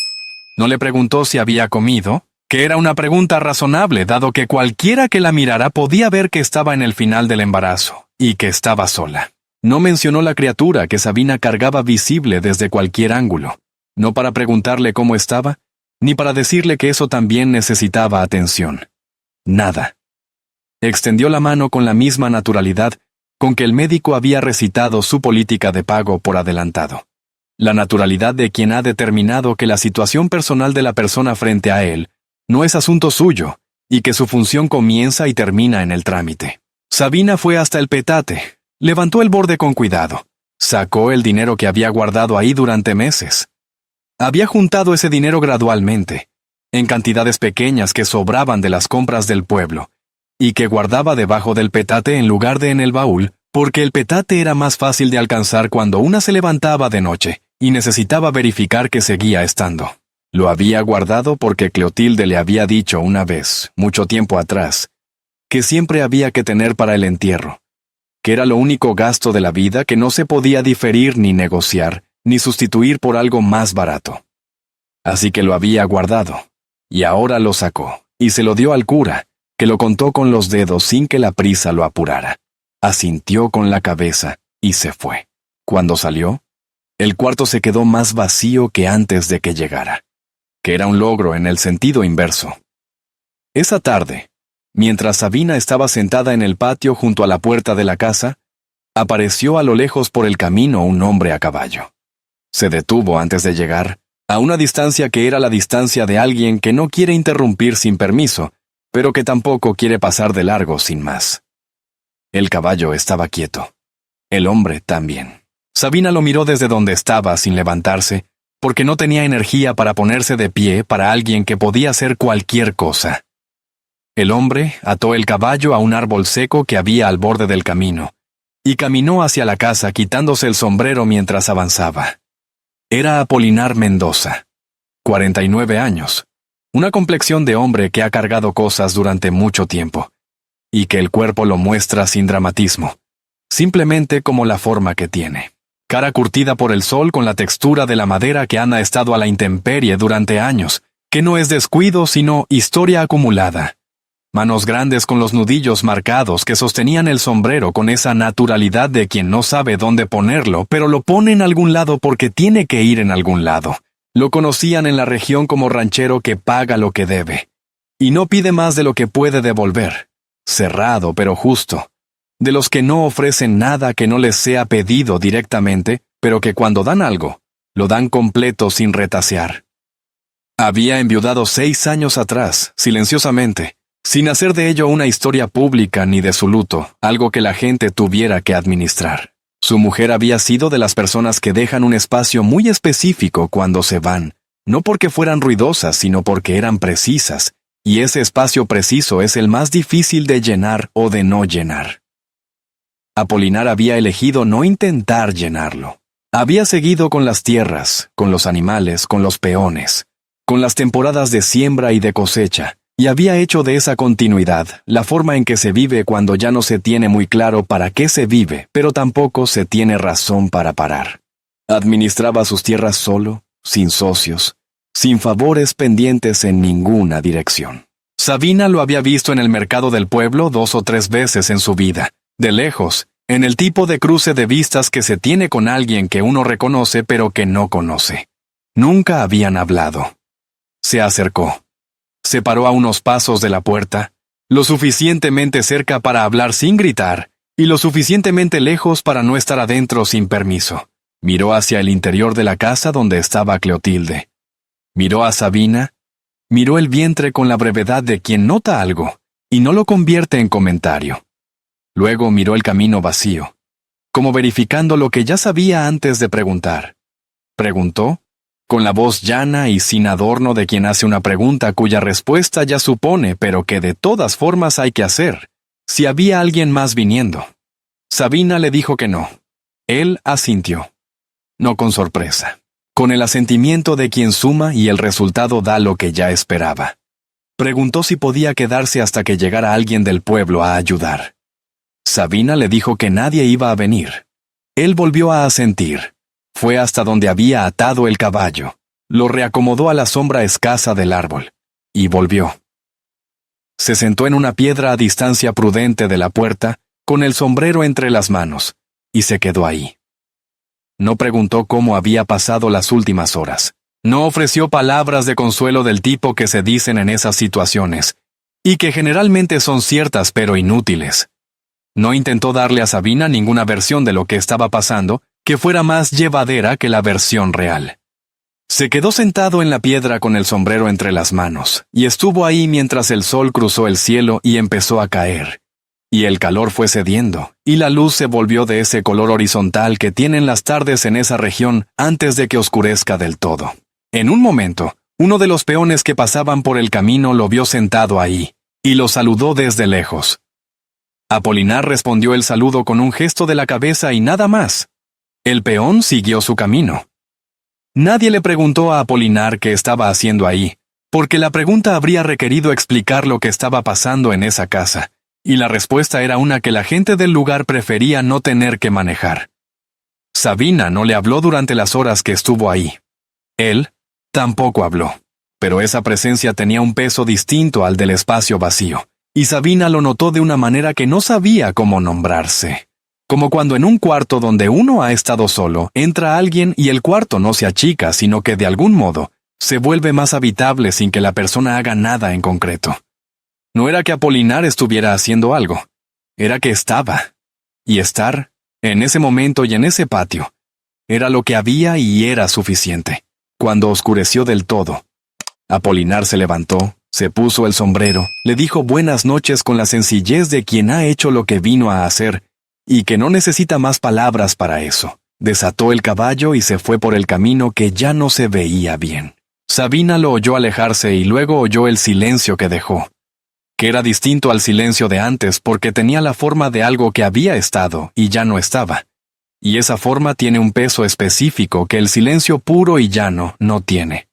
No le preguntó si había comido, que era una pregunta razonable dado que cualquiera que la mirara podía ver que estaba en el final del embarazo y que estaba sola. No mencionó la criatura que Sabina cargaba visible desde cualquier ángulo, no para preguntarle cómo estaba, ni para decirle que eso también necesitaba atención. Nada. Extendió la mano con la misma naturalidad con que el médico había recitado su política de pago por adelantado. La naturalidad de quien ha determinado que la situación personal de la persona frente a él no es asunto suyo y que su función comienza y termina en el trámite. Sabina fue hasta el petate, levantó el borde con cuidado, sacó el dinero que había guardado ahí durante meses. Había juntado ese dinero gradualmente, en cantidades pequeñas que sobraban de las compras del pueblo, y que guardaba debajo del petate en lugar de en el baúl, porque el petate era más fácil de alcanzar cuando una se levantaba de noche y necesitaba verificar que seguía estando. Lo había guardado porque Cleotilde le había dicho una vez, mucho tiempo atrás, que siempre había que tener para el entierro, que era lo único gasto de la vida que no se podía diferir ni negociar, ni sustituir por algo más barato. Así que lo había guardado, y ahora lo sacó, y se lo dio al cura, que lo contó con los dedos sin que la prisa lo apurara. Asintió con la cabeza y se fue. Cuando salió, el cuarto se quedó más vacío que antes de que llegara, que era un logro en el sentido inverso. Esa tarde, mientras Sabina estaba sentada en el patio junto a la puerta de la casa, apareció a lo lejos por el camino un hombre a caballo. Se detuvo antes de llegar, a una distancia que era la distancia de alguien que no quiere interrumpir sin permiso, pero que tampoco quiere pasar de largo sin más. El caballo estaba quieto. El hombre también. Sabina lo miró desde donde estaba sin levantarse, porque no tenía energía para ponerse de pie para alguien que podía hacer cualquier cosa. El hombre ató el caballo a un árbol seco que había al borde del camino, y caminó hacia la casa quitándose el sombrero mientras avanzaba. Era Apolinar Mendoza, 49 años. Una complexión de hombre que ha cargado cosas durante mucho tiempo, y que el cuerpo lo muestra sin dramatismo, simplemente como la forma que tiene. Cara curtida por el sol con la textura de la madera que ha estado a la intemperie durante años, que no es descuido sino historia acumulada. Manos grandes con los nudillos marcados que sostenían el sombrero con esa naturalidad de quien no sabe dónde ponerlo, pero lo pone en algún lado porque tiene que ir en algún lado. Lo conocían en la región como ranchero que paga lo que debe, y no pide más de lo que puede devolver. Cerrado pero justo. De los que no ofrecen nada que no les sea pedido directamente, pero que cuando dan algo, lo dan completo sin retasear. Había enviudado 6 años atrás, silenciosamente, sin hacer de ello una historia pública ni de su luto, algo que la gente tuviera que administrar. Su mujer había sido de las personas que dejan un espacio muy específico cuando se van, no porque fueran ruidosas, sino porque eran precisas, y ese espacio preciso es el más difícil de llenar o de no llenar. Apolinar había elegido no intentar llenarlo. Había seguido con las tierras, con los animales, con los peones, con las temporadas de siembra y de cosecha, y había hecho de esa continuidad la forma en que se vive cuando ya no se tiene muy claro para qué se vive, pero tampoco se tiene razón para parar. Administraba sus tierras solo, sin socios, sin favores pendientes en ninguna dirección. Sabina lo había visto en el mercado del pueblo 2 o 3 veces en su vida, de lejos, en el tipo de cruce de vistas que se tiene con alguien que uno reconoce pero que no conoce. Nunca habían hablado. Se acercó. Se paró a unos pasos de la puerta, lo suficientemente cerca para hablar sin gritar, y lo suficientemente lejos para no estar adentro sin permiso. Miró hacia el interior de la casa donde estaba Cleotilde. Miró a Sabina, miró el vientre con la brevedad de quien nota algo, y no lo convierte en comentario. Luego miró el camino vacío, como verificando lo que ya sabía antes de preguntar. Preguntó, con la voz llana y sin adorno de quien hace una pregunta cuya respuesta ya supone, pero que de todas formas hay que hacer, si había alguien más viniendo. Sabina le dijo que no. Él asintió. No con sorpresa, con el asentimiento de quien suma y el resultado da lo que ya esperaba. Preguntó si podía quedarse hasta que llegara alguien del pueblo a ayudar. Sabina le dijo que nadie iba a venir. Él volvió a asentir. Fue hasta donde había atado el caballo, lo reacomodó a la sombra escasa del árbol, y volvió. Se sentó en una piedra a distancia prudente de la puerta, con el sombrero entre las manos, y se quedó ahí. No preguntó cómo había pasado las últimas horas. No ofreció palabras de consuelo del tipo que se dicen en esas situaciones, y que generalmente son ciertas pero inútiles. No intentó darle a Sabina ninguna versión de lo que estaba pasando que fuera más llevadera que la versión real. Se quedó sentado en la piedra con el sombrero entre las manos, y estuvo ahí mientras el sol cruzó el cielo y empezó a caer. Y el calor fue cediendo, y la luz se volvió de ese color horizontal que tienen las tardes en esa región antes de que oscurezca del todo. En un momento, uno de los peones que pasaban por el camino lo vio sentado ahí, y lo saludó desde lejos. Apolinar respondió el saludo con un gesto de la cabeza y nada más. El peón siguió su camino. Nadie le preguntó a Apolinar qué estaba haciendo ahí, porque la pregunta habría requerido explicar lo que estaba pasando en esa casa, y la respuesta era una que la gente del lugar prefería no tener que manejar. Sabina no le habló durante las horas que estuvo ahí. Él tampoco habló, pero esa presencia tenía un peso distinto al del espacio vacío, y Sabina lo notó de una manera que no sabía cómo nombrarse. Como cuando en un cuarto donde uno ha estado solo, entra alguien y el cuarto no se achica, sino que de algún modo se vuelve más habitable sin que la persona haga nada en concreto. No era que Apolinar estuviera haciendo algo, era que estaba. Y estar, en ese momento y en ese patio, era lo que había y era suficiente. Cuando oscureció del todo, Apolinar se levantó, se puso el sombrero, le dijo buenas noches con la sencillez de quien ha hecho lo que vino a hacer, y que no necesita más palabras para eso. Desató el caballo y se fue por el camino que ya no se veía bien. Sabina lo oyó alejarse y luego oyó el silencio que dejó, que era distinto al silencio de antes porque tenía la forma de algo que había estado y ya no estaba. Y esa forma tiene un peso específico que el silencio puro y llano no tiene.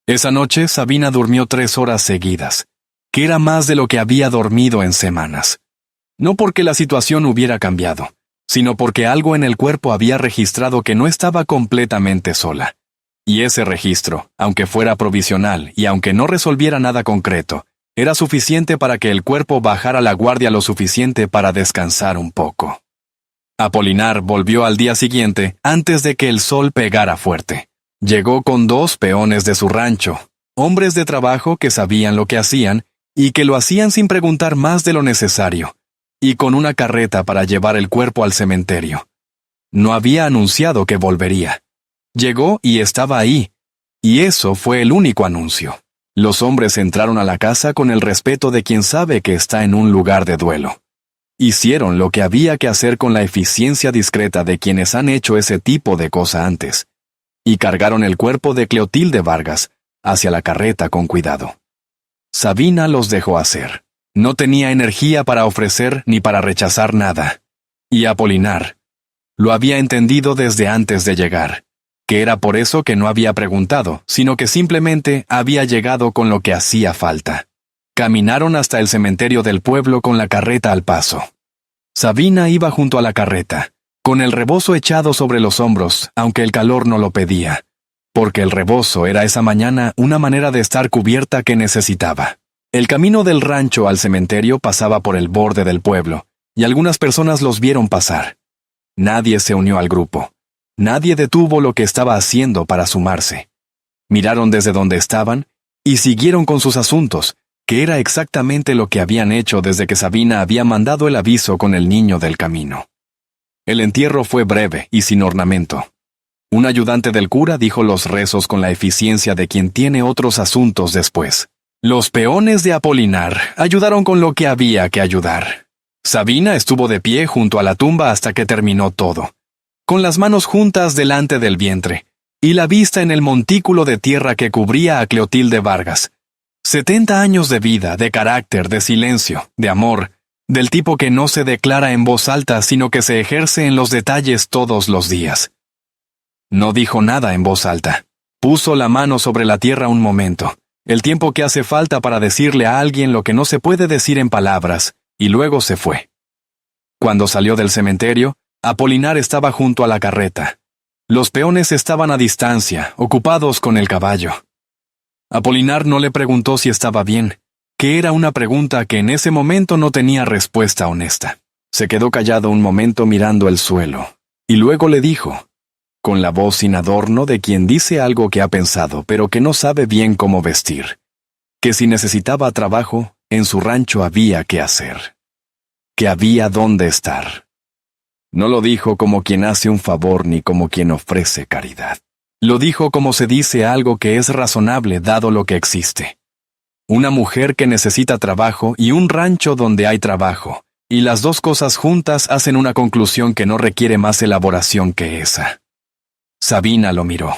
Esa noche Sabina durmió 3 horas seguidas, que era más de lo que había dormido en semanas. No porque la situación hubiera cambiado, sino porque algo en el cuerpo había registrado que no estaba completamente sola. Y ese registro, aunque fuera provisional y aunque no resolviera nada concreto, era suficiente para que el cuerpo bajara la guardia lo suficiente para descansar un poco. Apolinar volvió al día siguiente antes de que el sol pegara fuerte. Llegó con 2 peones de su rancho, hombres de trabajo que sabían lo que hacían y que lo hacían sin preguntar más de lo necesario, y con una carreta para llevar el cuerpo al cementerio. No había anunciado que volvería. Llegó y estaba ahí, y eso fue el único anuncio. Los hombres entraron a la casa con el respeto de quien sabe que está en un lugar de duelo. Hicieron lo que había que hacer con la eficiencia discreta de quienes han hecho ese tipo de cosa antes, y cargaron el cuerpo de Cleotilde Vargas hacia la carreta con cuidado. Sabina los dejó hacer. No tenía energía para ofrecer ni para rechazar nada. Y Apolinar lo había entendido desde antes de llegar, que era por eso que no había preguntado, sino que simplemente había llegado con lo que hacía falta. Caminaron hasta el cementerio del pueblo con la carreta al paso. Sabina iba junto a la carreta, con el rebozo echado sobre los hombros, aunque el calor no lo pedía, porque el rebozo era esa mañana una manera de estar cubierta que necesitaba. El camino del rancho al cementerio pasaba por el borde del pueblo, y algunas personas los vieron pasar. Nadie se unió al grupo. Nadie detuvo lo que estaba haciendo para sumarse. Miraron desde donde estaban y siguieron con sus asuntos, que era exactamente lo que habían hecho desde que Sabina había mandado el aviso con el niño del camino. El entierro fue breve y sin ornamento. Un ayudante del cura dijo los rezos con la eficiencia de quien tiene otros asuntos después. Los peones de Apolinar ayudaron con lo que había que ayudar. Sabina estuvo de pie junto a la tumba hasta que terminó todo, con las manos juntas delante del vientre, y la vista en el montículo de tierra que cubría a Cleotilde Vargas. 70 años de vida, de carácter, de silencio, de amor, del tipo que no se declara en voz alta, sino que se ejerce en los detalles todos los días. No dijo nada en voz alta. Puso la mano sobre la tierra un momento, el tiempo que hace falta para decirle a alguien lo que no se puede decir en palabras, y luego se fue. Cuando salió del cementerio, Apolinar estaba junto a la carreta. Los peones estaban a distancia, ocupados con el caballo. Apolinar no le preguntó si estaba bien, que era una pregunta que en ese momento no tenía respuesta honesta. Se quedó callado un momento mirando el suelo, y luego le dijo, con la voz sin adorno de quien dice algo que ha pensado pero que no sabe bien cómo vestir, que si necesitaba trabajo, en su rancho había que hacer, que había dónde estar. No lo dijo como quien hace un favor ni como quien ofrece caridad. Lo dijo como se dice algo que es razonable dado lo que existe. Una mujer que necesita trabajo y un rancho donde hay trabajo, y las dos cosas juntas hacen una conclusión que no requiere más elaboración que esa. Sabina lo miró.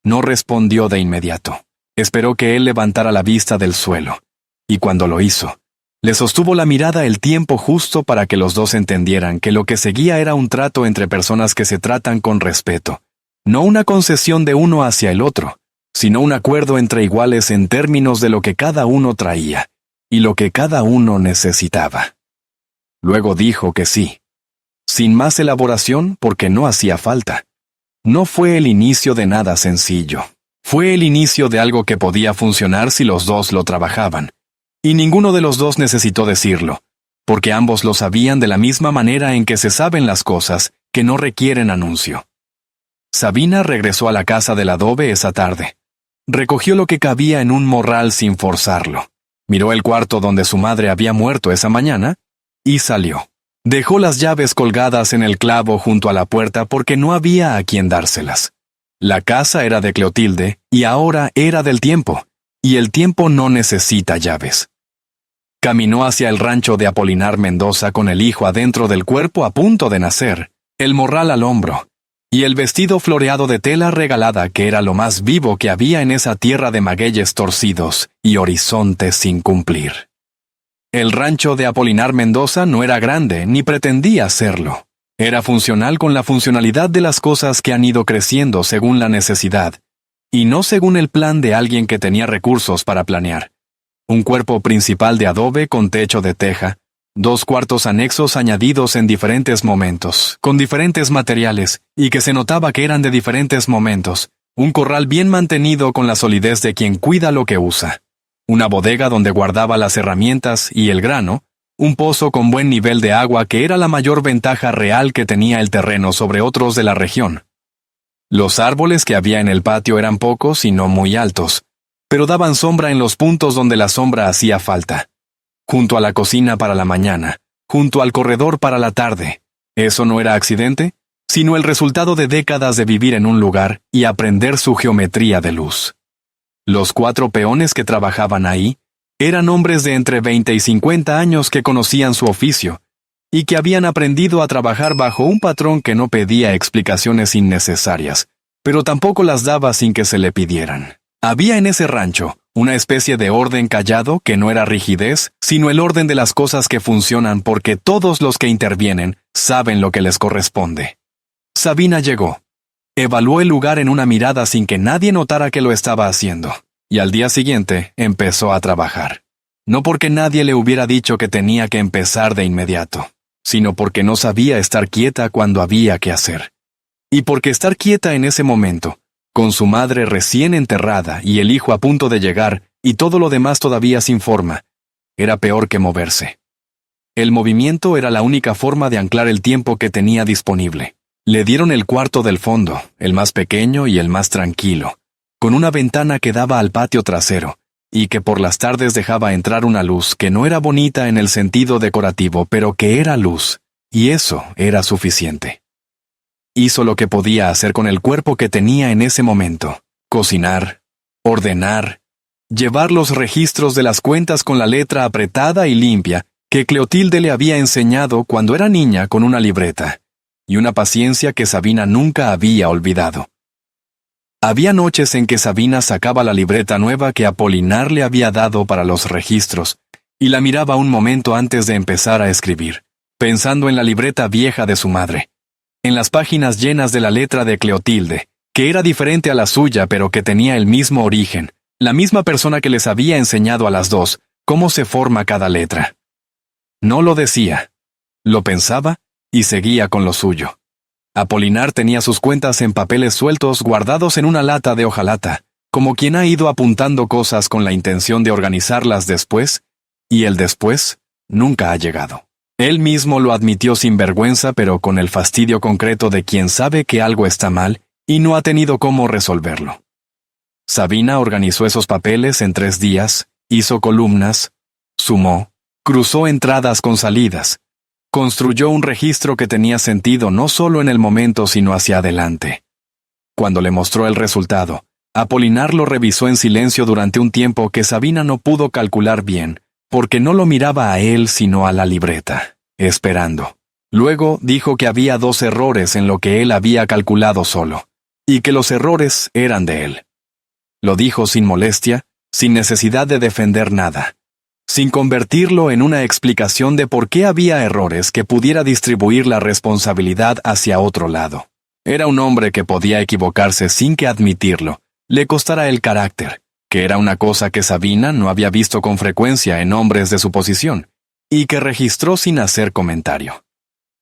No respondió de inmediato. Esperó que él levantara la vista del suelo. Y cuando lo hizo, le sostuvo la mirada el tiempo justo para que los dos entendieran que lo que seguía era un trato entre personas que se tratan con respeto, no una concesión de uno hacia el otro, sino un acuerdo entre iguales en términos de lo que cada uno traía y lo que cada uno necesitaba. Luego dijo que sí, sin más elaboración porque no hacía falta. No fue el inicio de nada sencillo. Fue el inicio de algo que podía funcionar si los dos lo trabajaban. Y ninguno de los dos necesitó decirlo, porque ambos lo sabían de la misma manera en que se saben las cosas que no requieren anuncio. Sabina regresó a la casa del adobe esa tarde. Recogió lo que cabía en un morral sin forzarlo. Miró el cuarto donde su madre había muerto esa mañana y salió. Dejó las llaves colgadas en el clavo junto a la puerta porque no había a quien dárselas. La casa era de Cleotilde y ahora era del tiempo, y el tiempo no necesita llaves. Caminó hacia el rancho de Apolinar Mendoza con el hijo adentro del cuerpo a punto de nacer, el morral al hombro, y el vestido floreado de tela regalada que era lo más vivo que había en esa tierra de magueyes torcidos y horizontes sin cumplir. El rancho de Apolinar Mendoza no era grande ni pretendía serlo. Era funcional con la funcionalidad de las cosas que han ido creciendo según la necesidad, y no según el plan de alguien que tenía recursos para planear. Un cuerpo principal de adobe con techo de teja, 2 cuartos anexos añadidos en diferentes momentos, con diferentes materiales, y que se notaba que eran de diferentes momentos, un corral bien mantenido con la solidez de quien cuida lo que usa, una bodega donde guardaba las herramientas y el grano, un pozo con buen nivel de agua que era la mayor ventaja real que tenía el terreno sobre otros de la región. Los árboles que había en el patio eran pocos y no muy altos, pero daban sombra en los puntos donde la sombra hacía falta. Junto a la cocina para la mañana, junto al corredor para la tarde. ¿Eso no era accidente? Sino el resultado de décadas de vivir en un lugar y aprender su geometría de luz. Los 4 peones que trabajaban ahí eran hombres de entre 20 y 50 años que conocían su oficio y que habían aprendido a trabajar bajo un patrón que no pedía explicaciones innecesarias, pero tampoco las daba sin que se le pidieran. Había en ese rancho una especie de orden callado que no era rigidez, sino el orden de las cosas que funcionan porque todos los que intervienen saben lo que les corresponde. Sabina llegó. Evaluó el lugar en una mirada sin que nadie notara que lo estaba haciendo, y al día siguiente empezó a trabajar. No porque nadie le hubiera dicho que tenía que empezar de inmediato, sino porque no sabía estar quieta cuando había que hacer. Y porque estar quieta en ese momento, con su madre recién enterrada y el hijo a punto de llegar y todo lo demás todavía sin forma, era peor que moverse. El movimiento era la única forma de anclar el tiempo que tenía disponible. Le dieron el cuarto del fondo, el más pequeño y el más tranquilo, con una ventana que daba al patio trasero, y que por las tardes dejaba entrar una luz que no era bonita en el sentido decorativo, pero que era luz, y eso era suficiente. Hizo lo que podía hacer con el cuerpo que tenía en ese momento: cocinar, ordenar, llevar los registros de las cuentas con la letra apretada y limpia que Cleotilde le había enseñado cuando era niña con una libreta, y una paciencia que Sabina nunca había olvidado. Había noches en que Sabina sacaba la libreta nueva que Apolinar le había dado para los registros, y la miraba un momento antes de empezar a escribir, pensando en la libreta vieja de su madre, en las páginas llenas de la letra de Cleotilde, que era diferente a la suya pero que tenía el mismo origen, la misma persona que les había enseñado a las dos cómo se forma cada letra. No lo decía, lo pensaba y seguía con lo suyo. Apolinar tenía sus cuentas en papeles sueltos guardados en una lata de hojalata, como quien ha ido apuntando cosas con la intención de organizarlas después, y el después nunca ha llegado. Él mismo lo admitió sin vergüenza, pero con el fastidio concreto de quien sabe que algo está mal y no ha tenido cómo resolverlo. Sabina organizó esos papeles en 3 días, hizo columnas, sumó, cruzó entradas con salidas, construyó un registro que tenía sentido no solo en el momento sino hacia adelante. Cuando le mostró el resultado, Apolinar lo revisó en silencio durante un tiempo que Sabina no pudo calcular bien, porque no lo miraba a él sino a la libreta, esperando. Luego dijo que había 2 errores en lo que él había calculado solo, y que los errores eran de él. Lo dijo sin molestia, sin necesidad de defender nada, sin convertirlo en una explicación de por qué había errores que pudiera distribuir la responsabilidad hacia otro lado. Era un hombre que podía equivocarse sin que admitirlo le costara el carácter, que era una cosa que Sabina no había visto con frecuencia en hombres de su posición, y que registró sin hacer comentario.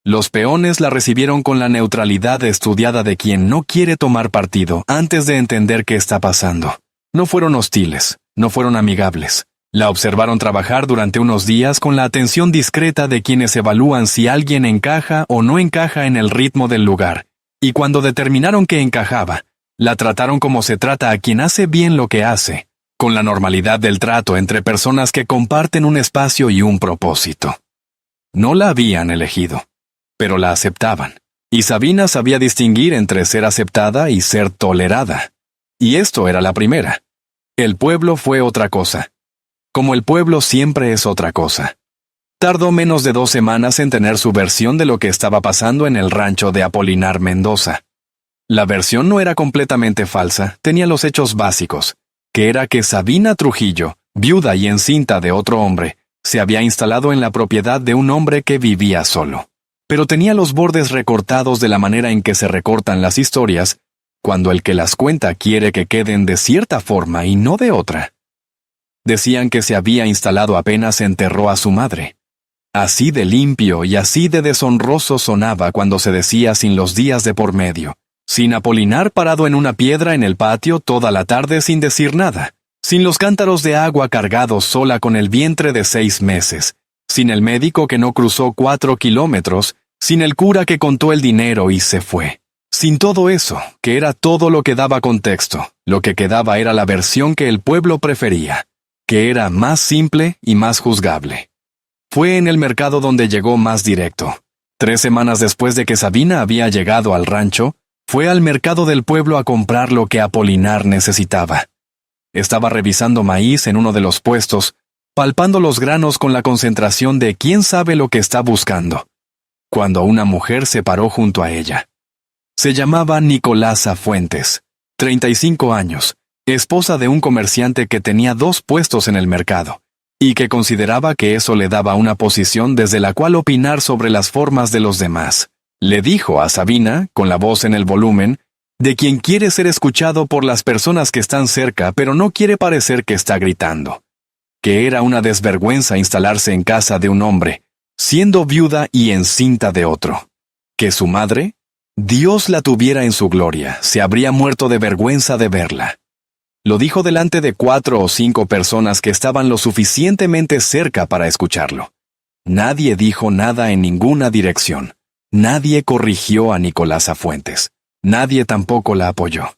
Los peones la recibieron con la neutralidad estudiada de quien no quiere tomar partido antes de entender qué está pasando. No fueron hostiles, no fueron amigables. La observaron trabajar durante unos días con la atención discreta de quienes evalúan si alguien encaja o no encaja en el ritmo del lugar, y cuando determinaron que encajaba, la trataron como se trata a quien hace bien lo que hace, con la normalidad del trato entre personas que comparten un espacio y un propósito. No la habían elegido, pero la aceptaban, y Sabina sabía distinguir entre ser aceptada y ser tolerada. Y esto era la primera. El pueblo fue otra cosa. Como el pueblo siempre es otra cosa. Tardó menos de 2 semanas en tener su versión de lo que estaba pasando en el rancho de Apolinar Mendoza. La versión no era completamente falsa, tenía los hechos básicos, que era que Sabina Trujillo, viuda y encinta de otro hombre, se había instalado en la propiedad de un hombre que vivía solo. Pero tenía los bordes recortados de la manera en que se recortan las historias, cuando el que las cuenta quiere que queden de cierta forma y no de otra. Decían que se había instalado apenas enterró a su madre. Así de limpio y así de deshonroso sonaba cuando se decía sin los días de por medio, sin Apolinar parado en una piedra en el patio toda la tarde sin decir nada, sin los cántaros de agua cargados sola con el vientre de 6 meses, sin el médico que no cruzó 4 kilómetros, sin el cura que contó el dinero y se fue. Sin todo eso, que era todo lo que daba contexto, lo que quedaba era la versión que el pueblo prefería, que era más simple y más juzgable. Fue en el mercado donde llegó más directo. 3 semanas después de que Sabina había llegado al rancho, fue al mercado del pueblo a comprar lo que Apolinar necesitaba. Estaba revisando maíz en uno de los puestos, palpando los granos con la concentración de quién sabe lo que está buscando, cuando una mujer se paró junto a ella. Se llamaba Nicolasa Fuentes, 35 años, esposa de un comerciante que tenía 2 puestos en el mercado, y que consideraba que eso le daba una posición desde la cual opinar sobre las formas de los demás. Le dijo a Sabina, con la voz en el volumen, de quien quiere ser escuchado por las personas que están cerca pero no quiere parecer que está gritando. que era una desvergüenza instalarse en casa de un hombre, siendo viuda y encinta de otro. Que su madre, Dios la tuviera en su gloria, se habría muerto de vergüenza de verla. Lo dijo delante de 4 o 5 personas que estaban lo suficientemente cerca para escucharlo. Nadie dijo nada en ninguna dirección. Nadie corrigió a Nicolasa Fuentes. Nadie tampoco la apoyó.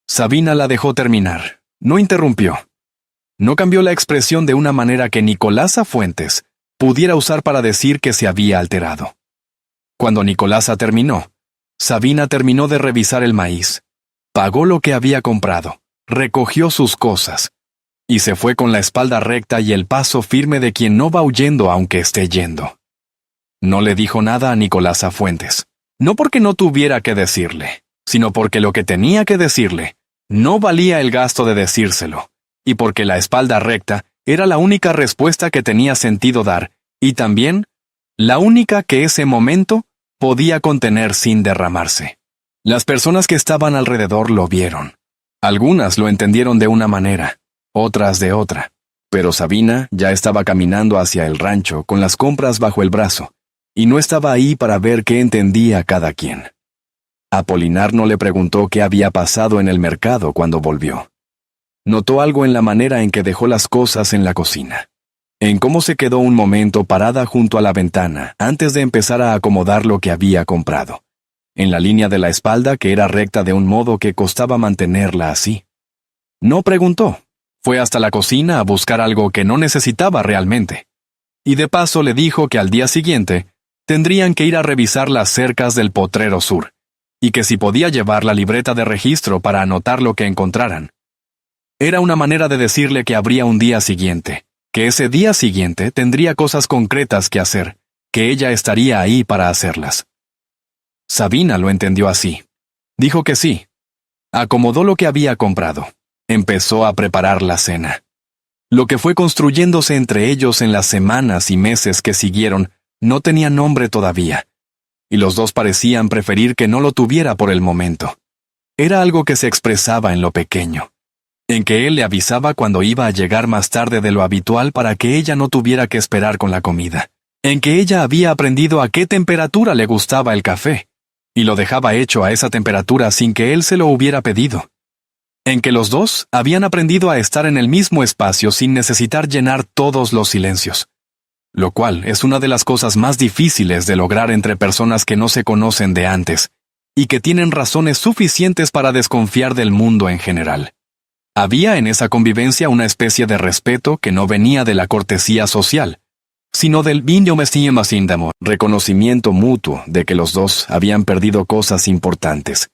Sabina la dejó terminar. No interrumpió. No cambió la expresión de una manera que Nicolasa Fuentes pudiera usar para decir que se había alterado. Cuando Nicolasa terminó, Sabina terminó de revisar el maíz, pagó lo que había comprado, recogió sus cosas, y se fue con la espalda recta y el paso firme de quien no va huyendo aunque esté yendo. No le dijo nada a Nicolasa Fuentes, no porque no tuviera que decirle, sino porque lo que tenía que decirle no valía el gasto de decírselo, y porque la espalda recta era la única respuesta que tenía sentido dar, y también la única que ese momento podía contener sin derramarse. Las personas que estaban alrededor lo vieron. Algunas lo entendieron de una manera, otras de otra, pero Sabina ya estaba caminando hacia el rancho con las compras bajo el brazo, y no estaba ahí para ver qué entendía cada quien. Apolinar no le preguntó qué había pasado en el mercado cuando volvió. Notó algo en la manera en que dejó las cosas en la cocina, en cómo se quedó un momento parada junto a la ventana antes de empezar a acomodar lo que había comprado, en la línea de la espalda que era recta de un modo que costaba mantenerla así. No preguntó, fue hasta la cocina a buscar algo que no necesitaba realmente, y de paso le dijo que al día siguiente tendrían que ir a revisar las cercas del potrero sur, y que si podía llevar la libreta de registro para anotar lo que encontraran. Era una manera de decirle que habría un día siguiente, que ese día siguiente tendría cosas concretas que hacer, que ella estaría ahí para hacerlas. Sabina lo entendió así. Dijo que sí. Acomodó lo que había comprado. Empezó a preparar la cena. Lo que fue construyéndose entre ellos en las semanas y meses que siguieron no tenía nombre todavía, y los dos parecían preferir que no lo tuviera por el momento. Era algo que se expresaba en lo pequeño, en que él le avisaba cuando iba a llegar más tarde de lo habitual para que ella no tuviera que esperar con la comida, en que ella había aprendido a qué temperatura le gustaba el café, y lo dejaba hecho a esa temperatura sin que él se lo hubiera pedido, en que los dos habían aprendido a estar en el mismo espacio sin necesitar llenar todos los silencios, lo cual es una de las cosas más difíciles de lograr entre personas que no se conocen de antes, y que tienen razones suficientes para desconfiar del mundo en general. Había en esa convivencia una especie de respeto que no venía de la cortesía social, sino del reconocimiento mutuo de que los dos habían perdido cosas importantes,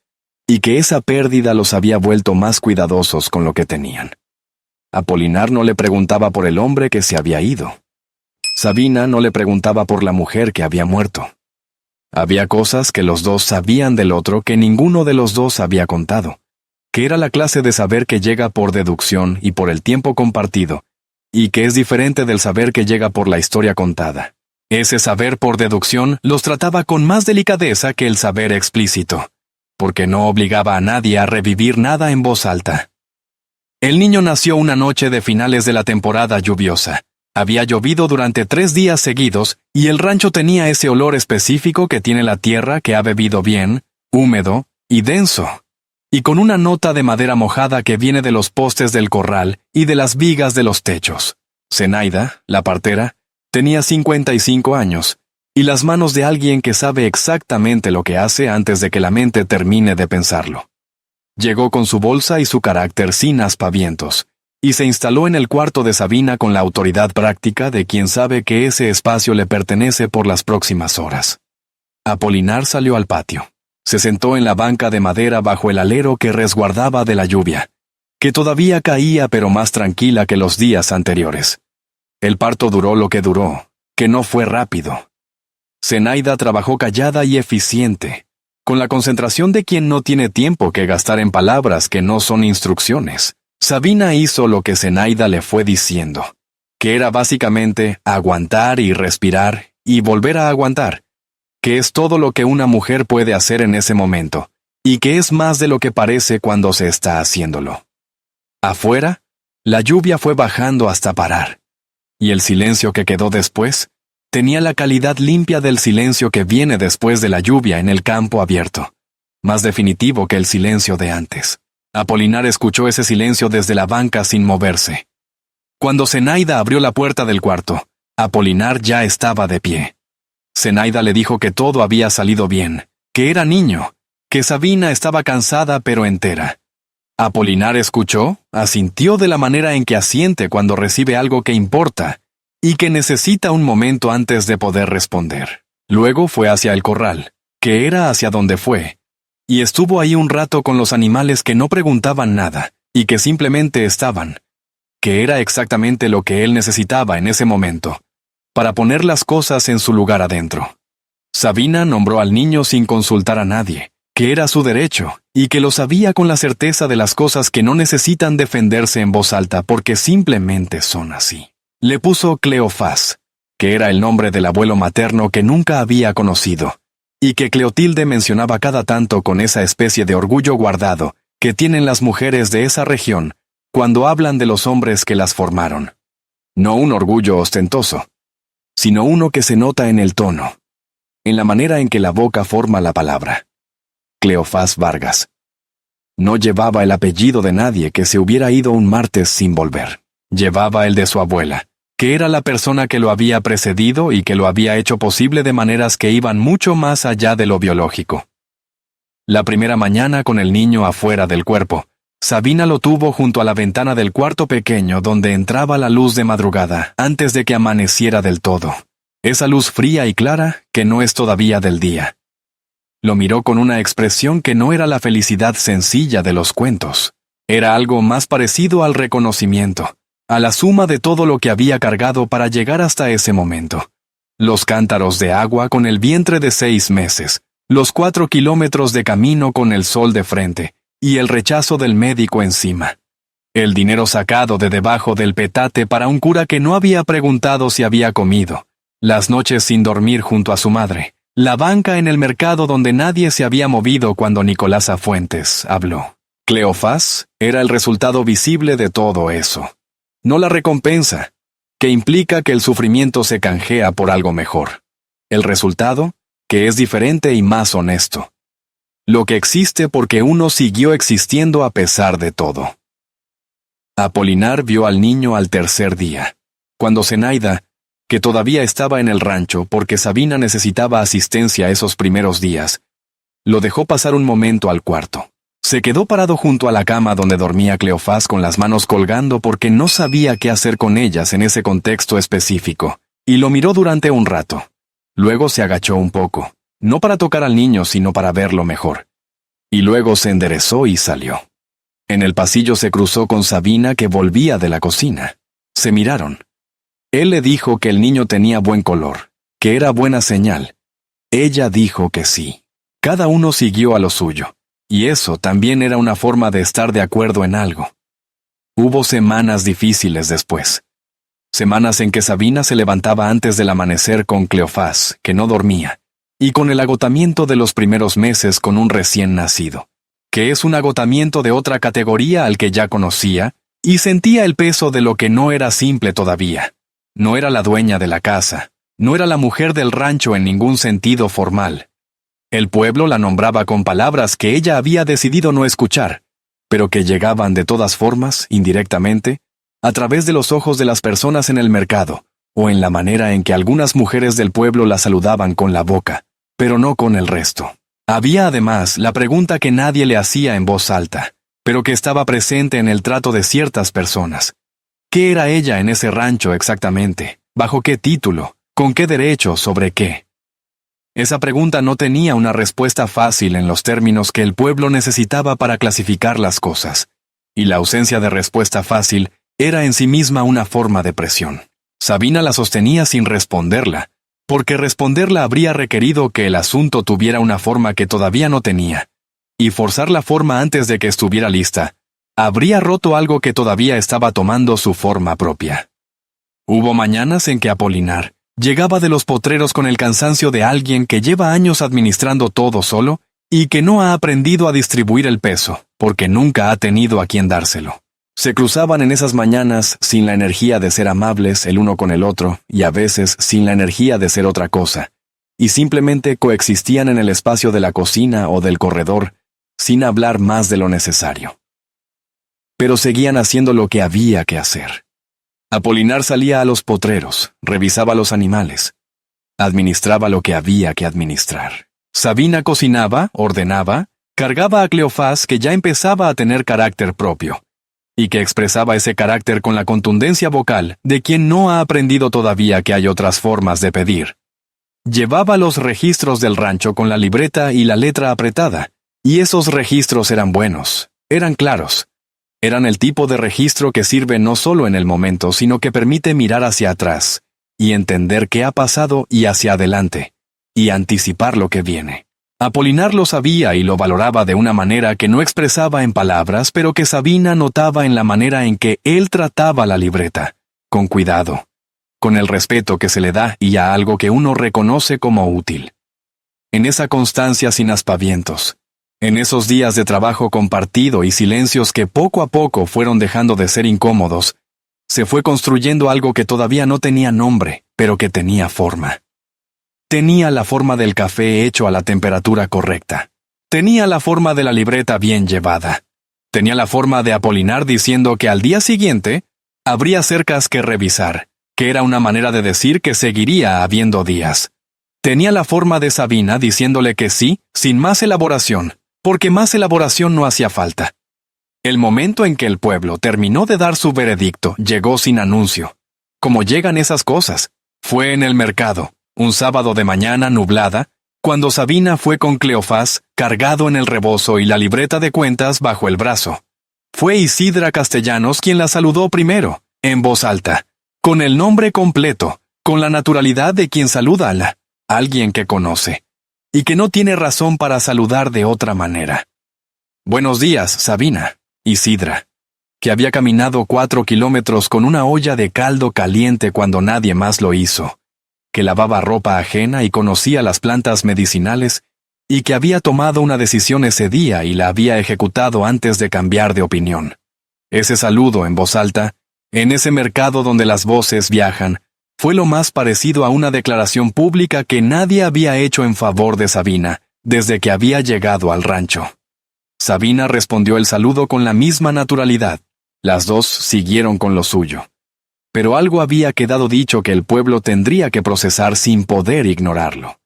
y que esa pérdida los había vuelto más cuidadosos con lo que tenían. Apolinar no le preguntaba por el hombre que se había ido. Sabina no le preguntaba por la mujer que había muerto. Había cosas que los dos sabían del otro que ninguno de los dos había contado, que era la clase de saber que llega por deducción y por el tiempo compartido, y que es diferente del saber que llega por la historia contada. Ese saber por deducción los trataba con más delicadeza que el saber explícito, porque no obligaba a nadie a revivir nada en voz alta. El niño nació una noche de finales de la temporada lluviosa. Había llovido durante 3 días seguidos, y el rancho tenía ese olor específico que tiene la tierra que ha bebido bien, húmedo y denso, y con una nota de madera mojada que viene de los postes del corral y de las vigas de los techos. Zenaida, la partera, tenía 55 años, y las manos de alguien que sabe exactamente lo que hace antes de que la mente termine de pensarlo. Llegó con su bolsa y su carácter sin aspavientos, y se instaló en el cuarto de Sabina con la autoridad práctica de quien sabe que ese espacio le pertenece por las próximas horas. Apolinar salió al patio. Se sentó en la banca de madera bajo el alero que resguardaba de la lluvia, que todavía caía pero más tranquila que los días anteriores. El parto duró lo que duró, que no fue rápido. Zenaida trabajó callada y eficiente, con la concentración de quien no tiene tiempo que gastar en palabras que no son instrucciones. Sabina hizo lo que Zenaida le fue diciendo, que era básicamente aguantar y respirar y volver a aguantar, que es todo lo que una mujer puede hacer en ese momento, y que es más de lo que parece cuando se está haciéndolo. Afuera, La lluvia fue bajando hasta parar. Y el silencio que quedó después tenía la calidad limpia del silencio que viene después de la lluvia en el campo abierto, más definitivo que el silencio de antes. Apolinar escuchó ese silencio desde la banca sin moverse. Cuando Zenaida abrió la puerta del cuarto, Apolinar ya estaba de pie. Zenaida le dijo que todo había salido bien, que era niño, que Sabina estaba cansada pero entera. Apolinar escuchó, asintió de la manera en que asiente cuando recibe algo que importa y que necesita un momento antes de poder responder. Luego fue hacia el corral, que era hacia donde fue, y estuvo ahí un rato con los animales que no preguntaban nada y que simplemente estaban, que era exactamente lo que él necesitaba en ese momento, para poner las cosas en su lugar adentro. Sabina nombró al niño sin consultar a nadie, que era su derecho, y que lo sabía con la certeza de las cosas que no necesitan defenderse en voz alta porque simplemente son así. Le puso Cleofás, que era el nombre del abuelo materno que nunca había conocido, y que Cleotilde mencionaba cada tanto con esa especie de orgullo guardado que tienen las mujeres de esa región cuando hablan de los hombres que las formaron. No un orgullo ostentoso, sino uno que se nota en el tono, en la manera en que la boca forma la palabra. Cleofás Vargas. No llevaba el apellido de nadie que se hubiera ido un martes sin volver. Llevaba el de su abuela, que era la persona que lo había precedido y que lo había hecho posible de maneras que iban mucho más allá de lo biológico. La primera mañana con el niño afuera del cuerpo, Sabina lo tuvo junto a la ventana del cuarto pequeño donde entraba la luz de madrugada antes de que amaneciera del todo. Esa luz fría y clara que no es todavía del día. Lo miró con una expresión que no era la felicidad sencilla de los cuentos. Era algo más parecido al reconocimiento, a la suma de todo lo que había cargado para llegar hasta ese momento. Los cántaros de agua con el vientre de 6 meses, los 4 kilómetros de camino con el sol de frente, y el rechazo del médico encima. El dinero sacado de debajo del petate para un cura que no había preguntado si había comido. Las noches sin dormir junto a su madre. La banca en el mercado donde nadie se había movido cuando Nicolasa Fuentes habló. Cleofás era el resultado visible de todo eso. No la recompensa, que implica que el sufrimiento se canjea por algo mejor. El resultado, que es diferente y más honesto. Lo que existe porque uno siguió existiendo a pesar de todo. Apolinar vio al niño al tercer día, cuando Zenaida, que todavía estaba en el rancho porque Sabina necesitaba asistencia esos primeros días, lo dejó pasar un momento al cuarto. Se quedó parado junto a la cama donde dormía Cleofás con las manos colgando porque no sabía qué hacer con ellas en ese contexto específico, y lo miró durante un rato. Luego se agachó un poco, no para tocar al niño sino para verlo mejor. Y luego se enderezó y salió. En el pasillo se cruzó con Sabina que volvía de la cocina. Se miraron. Él le dijo que el niño tenía buen color, que era buena señal. Ella dijo que sí. Cada uno siguió a lo suyo, y eso también era una forma de estar de acuerdo en algo. Hubo semanas difíciles después. Semanas en que Sabina se levantaba antes del amanecer con Cleofás, que no dormía, y con el agotamiento de los primeros meses con un recién nacido, que es un agotamiento de otra categoría al que ya conocía, y sentía el peso de lo que no era simple todavía. No era la dueña de la casa, no era la mujer del rancho en ningún sentido formal. El pueblo la nombraba con palabras que ella había decidido no escuchar, pero que llegaban de todas formas, indirectamente, a través de los ojos de las personas en el mercado, o en la manera en que algunas mujeres del pueblo la saludaban con la boca, pero no con el resto. Había además la pregunta que nadie le hacía en voz alta, pero que estaba presente en el trato de ciertas personas. ¿Qué era ella en ese rancho exactamente? ¿Bajo qué título? ¿Con qué derecho? ¿Sobre qué? Esa pregunta no tenía una respuesta fácil en los términos que el pueblo necesitaba para clasificar las cosas, y la ausencia de respuesta fácil era en sí misma una forma de presión. Sabina la sostenía sin responderla, porque responderla habría requerido que el asunto tuviera una forma que todavía no tenía, y forzar la forma antes de que estuviera lista habría roto algo que todavía estaba tomando su forma propia. Hubo mañanas en que Apolinar llegaba de los potreros con el cansancio de alguien que lleva años administrando todo solo y que no ha aprendido a distribuir el peso, porque nunca ha tenido a quien dárselo. Se cruzaban en esas mañanas sin la energía de ser amables el uno con el otro y a veces sin la energía de ser otra cosa, y simplemente coexistían en el espacio de la cocina o del corredor, sin hablar más de lo necesario. Pero seguían haciendo lo que había que hacer. Apolinar salía a los potreros, revisaba los animales, administraba lo que había que administrar. Sabina cocinaba, ordenaba, cargaba a Cleofás, que ya empezaba a tener carácter propio, y que expresaba ese carácter con la contundencia vocal de quien no ha aprendido todavía que hay otras formas de pedir. Llevaba los registros del rancho con la libreta y la letra apretada, y esos registros eran buenos, eran claros. Eran el tipo de registro que sirve no solo en el momento, sino que permite mirar hacia atrás, y entender qué ha pasado y hacia adelante, y anticipar lo que viene. Apolinar lo sabía y lo valoraba de una manera que no expresaba en palabras, pero que Sabina notaba en la manera en que él trataba la libreta, con cuidado, con el respeto que se le da y a algo que uno reconoce como útil. En esa constancia sin aspavientos, en esos días de trabajo compartido y silencios que poco a poco fueron dejando de ser incómodos, se fue construyendo algo que todavía no tenía nombre, pero que tenía forma. Tenía la forma del café hecho a la temperatura correcta. Tenía la forma de la libreta bien llevada. Tenía la forma de Apolinar diciendo que al día siguiente habría cercas que revisar, que era una manera de decir que seguiría habiendo días. Tenía la forma de Sabina diciéndole que sí, sin más elaboración, porque más elaboración no hacía falta. El momento en que el pueblo terminó de dar su veredicto llegó sin anuncio. Como llegan esas cosas, fue en el mercado, un sábado de mañana nublada, cuando Sabina fue con Cleofás, cargado en el rebozo y la libreta de cuentas bajo el brazo. Fue Isidra Castellanos quien la saludó primero, en voz alta, con el nombre completo, con la naturalidad de quien saluda a alguien que conoce, y que no tiene razón para saludar de otra manera. Buenos días, Sabina, Isidra, que había caminado 4 kilómetros con una olla de caldo caliente cuando nadie más lo hizo, que lavaba ropa ajena y conocía las plantas medicinales, y que había tomado una decisión ese día y la había ejecutado antes de cambiar de opinión. Ese saludo en voz alta, en ese mercado donde las voces viajan, fue lo más parecido a una declaración pública que nadie había hecho en favor de Sabina desde que había llegado al rancho. Sabina respondió el saludo con la misma naturalidad. Las dos siguieron con lo suyo. Pero algo había quedado dicho que el pueblo tendría que procesar sin poder ignorarlo.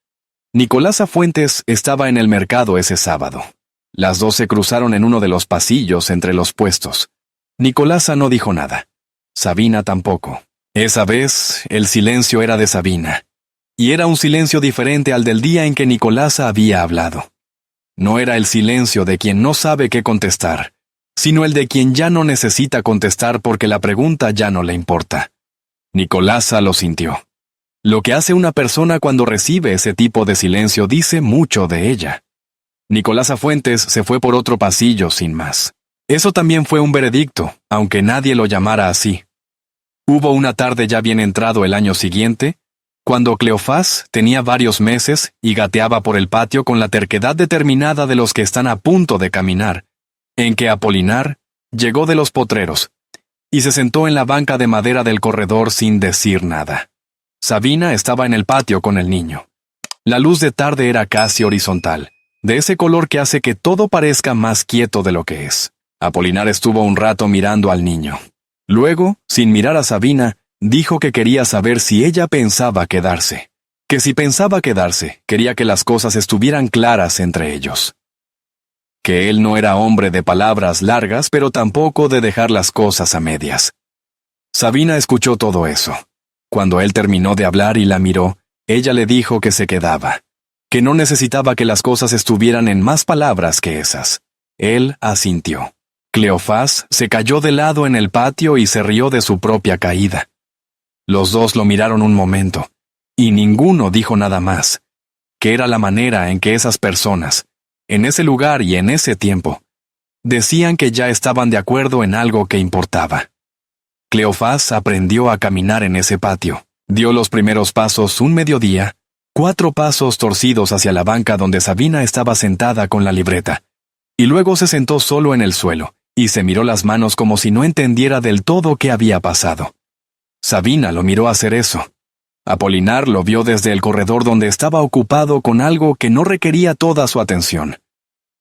Nicolasa Fuentes estaba en el mercado ese sábado. Las dos se cruzaron en uno de los pasillos entre los puestos. Nicolasa no dijo nada. Sabina tampoco. Esa vez, el silencio era de Sabina. Y era un silencio diferente al del día en que Nicolasa había hablado. No era el silencio de quien no sabe qué contestar, sino el de quien ya no necesita contestar porque la pregunta ya no le importa. Nicolasa lo sintió. Lo que hace una persona cuando recibe ese tipo de silencio dice mucho de ella. Nicolasa Fuentes se fue por otro pasillo sin más. Eso también fue un veredicto, aunque nadie lo llamara así. Hubo una tarde ya bien entrado el año siguiente, cuando Cleofás tenía varios meses y gateaba por el patio con la terquedad determinada de los que están a punto de caminar, en que Apolinar llegó de los potreros y se sentó en la banca de madera del corredor sin decir nada. Sabina estaba en el patio con el niño. La luz de tarde era casi horizontal, de ese color que hace que todo parezca más quieto de lo que es. Apolinar estuvo un rato mirando al niño. Luego, sin mirar a Sabina, dijo que quería saber si ella pensaba quedarse. Que si pensaba quedarse, quería que las cosas estuvieran claras entre ellos. Que él no era hombre de palabras largas, pero tampoco de dejar las cosas a medias. Sabina escuchó todo eso. Cuando él terminó de hablar y la miró, ella le dijo que se quedaba, que no necesitaba que las cosas estuvieran en más palabras que esas. Él asintió. Cleofás se cayó de lado en el patio y se rió de su propia caída. Los dos lo miraron un momento, y ninguno dijo nada más, que era la manera en que esas personas, en ese lugar y en ese tiempo, decían que ya estaban de acuerdo en algo que importaba. Cleofás aprendió a caminar en ese patio, dio los primeros pasos un mediodía, 4 pasos torcidos hacia la banca donde Sabina estaba sentada con la libreta, y luego se sentó solo en el suelo, y se miró las manos como si no entendiera del todo qué había pasado. Sabina lo miró hacer eso. Apolinar lo vio desde el corredor donde estaba ocupado con algo que no requería toda su atención.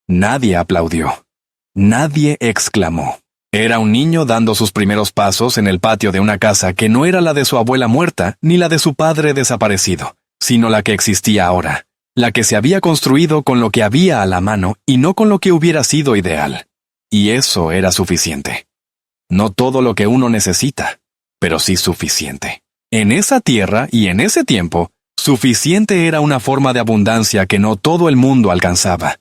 Nadie aplaudió. Nadie exclamó. Era un niño dando sus primeros pasos en el patio de una casa que no era la de su abuela muerta ni la de su padre desaparecido, sino la que existía ahora, la que se había construido con lo que había a la mano y no con lo que hubiera sido ideal. Y eso era suficiente. No todo lo que uno necesita, pero sí suficiente. En esa tierra y en ese tiempo, suficiente era una forma de abundancia que no todo el mundo alcanzaba.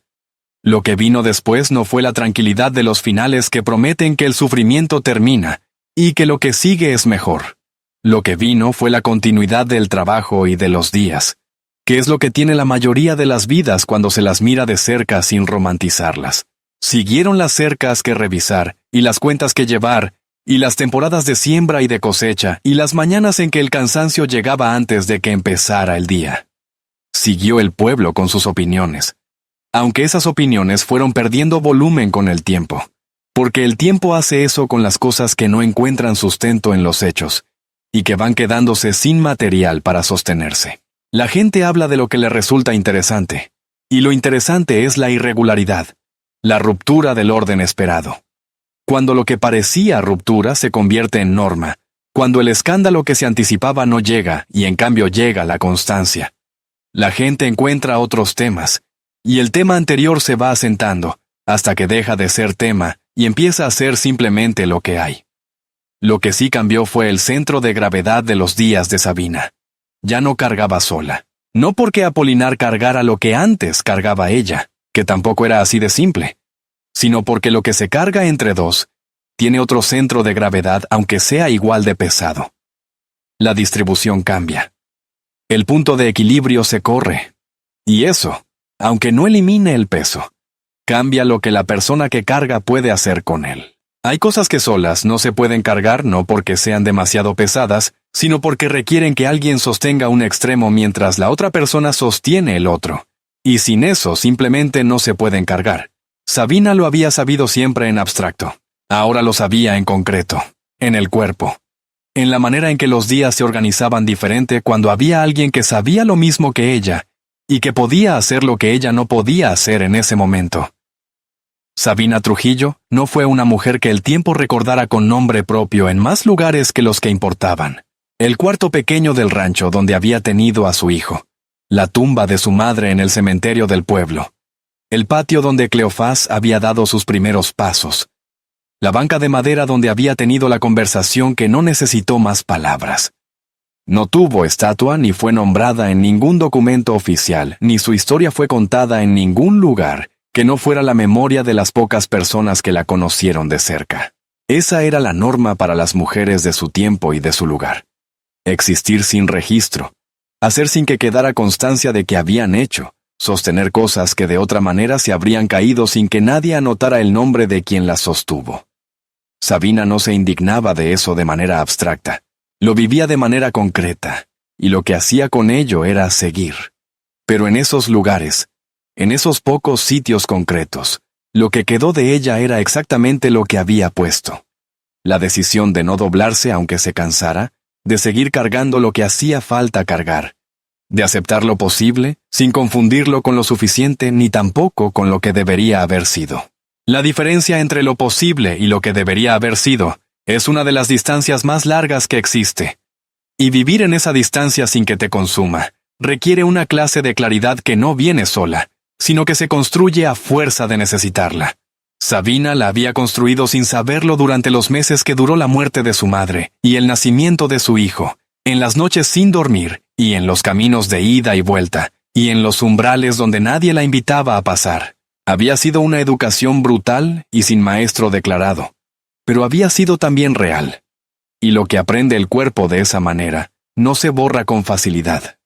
Lo que vino después no fue la tranquilidad de los finales que prometen que el sufrimiento termina y que lo que sigue es mejor. Lo que vino fue la continuidad del trabajo y de los días, que es lo que tiene la mayoría de las vidas cuando se las mira de cerca sin romantizarlas. Siguieron las cercas que revisar, y las cuentas que llevar, y las temporadas de siembra y de cosecha, y las mañanas en que el cansancio llegaba antes de que empezara el día. Siguió el pueblo con sus opiniones, aunque esas opiniones fueron perdiendo volumen con el tiempo, porque el tiempo hace eso con las cosas que no encuentran sustento en los hechos, y que van quedándose sin material para sostenerse. La gente habla de lo que le resulta interesante, y lo interesante es la irregularidad, la ruptura del orden esperado. Cuando lo que parecía ruptura se convierte en norma, cuando el escándalo que se anticipaba no llega y en cambio llega la constancia. La gente encuentra otros temas, y el tema anterior se va asentando, hasta que deja de ser tema y empieza a ser simplemente lo que hay. Lo que sí cambió fue el centro de gravedad de los días de Sabina. Ya no cargaba sola. No porque Apolinar cargara lo que antes cargaba ella, que tampoco era así de simple, sino porque lo que se carga entre dos tiene otro centro de gravedad aunque sea igual de pesado. La distribución cambia. El punto de equilibrio se corre. Y eso, aunque no elimine el peso, cambia lo que la persona que carga puede hacer con él. Hay cosas que solas no se pueden cargar no porque sean demasiado pesadas, sino porque requieren que alguien sostenga un extremo mientras la otra persona sostiene el otro. Y sin eso simplemente no se pueden cargar. Sabina lo había sabido siempre en abstracto. Ahora lo sabía en concreto, en el cuerpo. En la manera en que los días se organizaban diferente cuando había alguien que sabía lo mismo que ella, y que podía hacer lo que ella no podía hacer en ese momento. Sabina Trujillo no fue una mujer que el tiempo recordara con nombre propio en más lugares que los que importaban. El cuarto pequeño del rancho donde había tenido a su hijo. La tumba de su madre en el cementerio del pueblo. El patio donde Cleofás había dado sus primeros pasos. La banca de madera donde había tenido la conversación que no necesitó más palabras. No tuvo estatua ni fue nombrada en ningún documento oficial, ni su historia fue contada en ningún lugar que no fuera la memoria de las pocas personas que la conocieron de cerca. Esa era la norma para las mujeres de su tiempo y de su lugar. Existir sin registro, hacer sin que quedara constancia de que habían hecho, sostener cosas que de otra manera se habrían caído sin que nadie anotara el nombre de quien las sostuvo. Sabina no se indignaba de eso de manera abstracta. Lo vivía de manera concreta, y lo que hacía con ello era seguir. Pero en esos lugares, en esos pocos sitios concretos, lo que quedó de ella era exactamente lo que había puesto. La decisión de no doblarse aunque se cansara, de seguir cargando lo que hacía falta cargar, de aceptar lo posible, sin confundirlo con lo suficiente ni tampoco con lo que debería haber sido. La diferencia entre lo posible y lo que debería haber sido es una de las distancias más largas que existe. Y vivir en esa distancia sin que te consuma requiere una clase de claridad que no viene sola, sino que se construye a fuerza de necesitarla. Sabina la había construido sin saberlo durante los meses que duró la muerte de su madre y el nacimiento de su hijo, en las noches sin dormir y en los caminos de ida y vuelta, y en los umbrales donde nadie la invitaba a pasar. Había sido una educación brutal y sin maestro declarado, pero había sido también real. Y lo que aprende el cuerpo de esa manera no se borra con facilidad.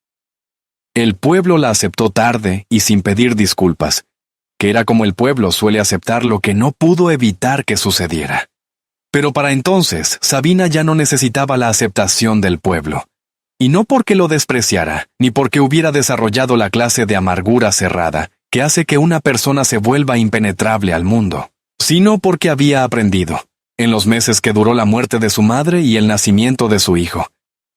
El pueblo la aceptó tarde y sin pedir disculpas, que era como el pueblo suele aceptar lo que no pudo evitar que sucediera. Pero para entonces, Sabina ya no necesitaba la aceptación del pueblo. Y no porque lo despreciara, ni porque hubiera desarrollado la clase de amargura cerrada, que hace que una persona se vuelva impenetrable al mundo. sino porque había aprendido, en los meses que duró la muerte de su madre y el nacimiento de su hijo,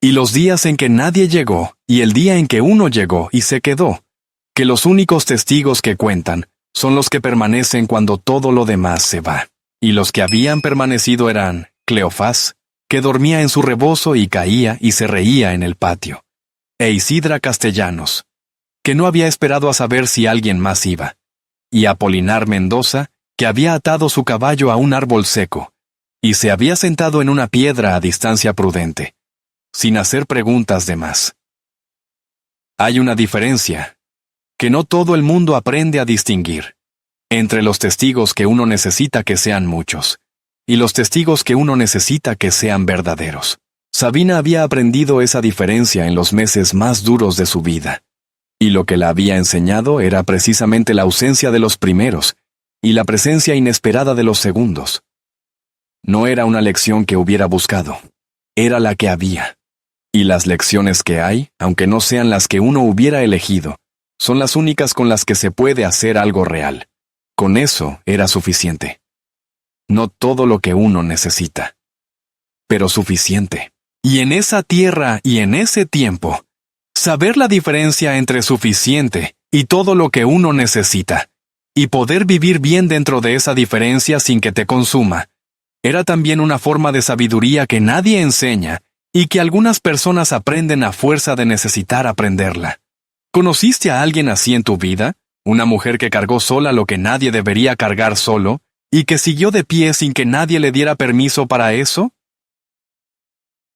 y los días en que nadie llegó, y el día en que uno llegó y se quedó, que los únicos testigos que cuentan son los que permanecen cuando todo lo demás se va. Y los que habían permanecido eran Cleofás, que dormía en su rebozo y caía y se reía en el patio, e Isidra Castellanos, que no había esperado a saber si alguien más iba, y Apolinar Mendoza, que había atado su caballo a un árbol seco, y se había sentado en una piedra a distancia prudente, sin hacer preguntas de más. Hay una diferencia, que no todo el mundo aprende a distinguir, entre los testigos que uno necesita que sean muchos, y los testigos que uno necesita que sean verdaderos. Sabina había aprendido esa diferencia en los meses más duros de su vida, y lo que la había enseñado era precisamente la ausencia de los primeros y la presencia inesperada de los segundos. No era una lección que hubiera buscado, era la que había. Y las lecciones que hay, aunque no sean las que uno hubiera elegido, son las únicas con las que se puede hacer algo real. Con eso era suficiente. No todo lo que uno necesita, pero suficiente. Y en esa tierra y en ese tiempo, saber la diferencia entre suficiente y todo lo que uno necesita, y poder vivir bien dentro de esa diferencia sin que te consuma, era también una forma de sabiduría que nadie enseña y que algunas personas aprenden a fuerza de necesitar aprenderla. ¿Conociste a alguien así en tu vida? ¿Una mujer que cargó sola lo que nadie debería cargar solo y que siguió de pie sin que nadie le diera permiso para eso?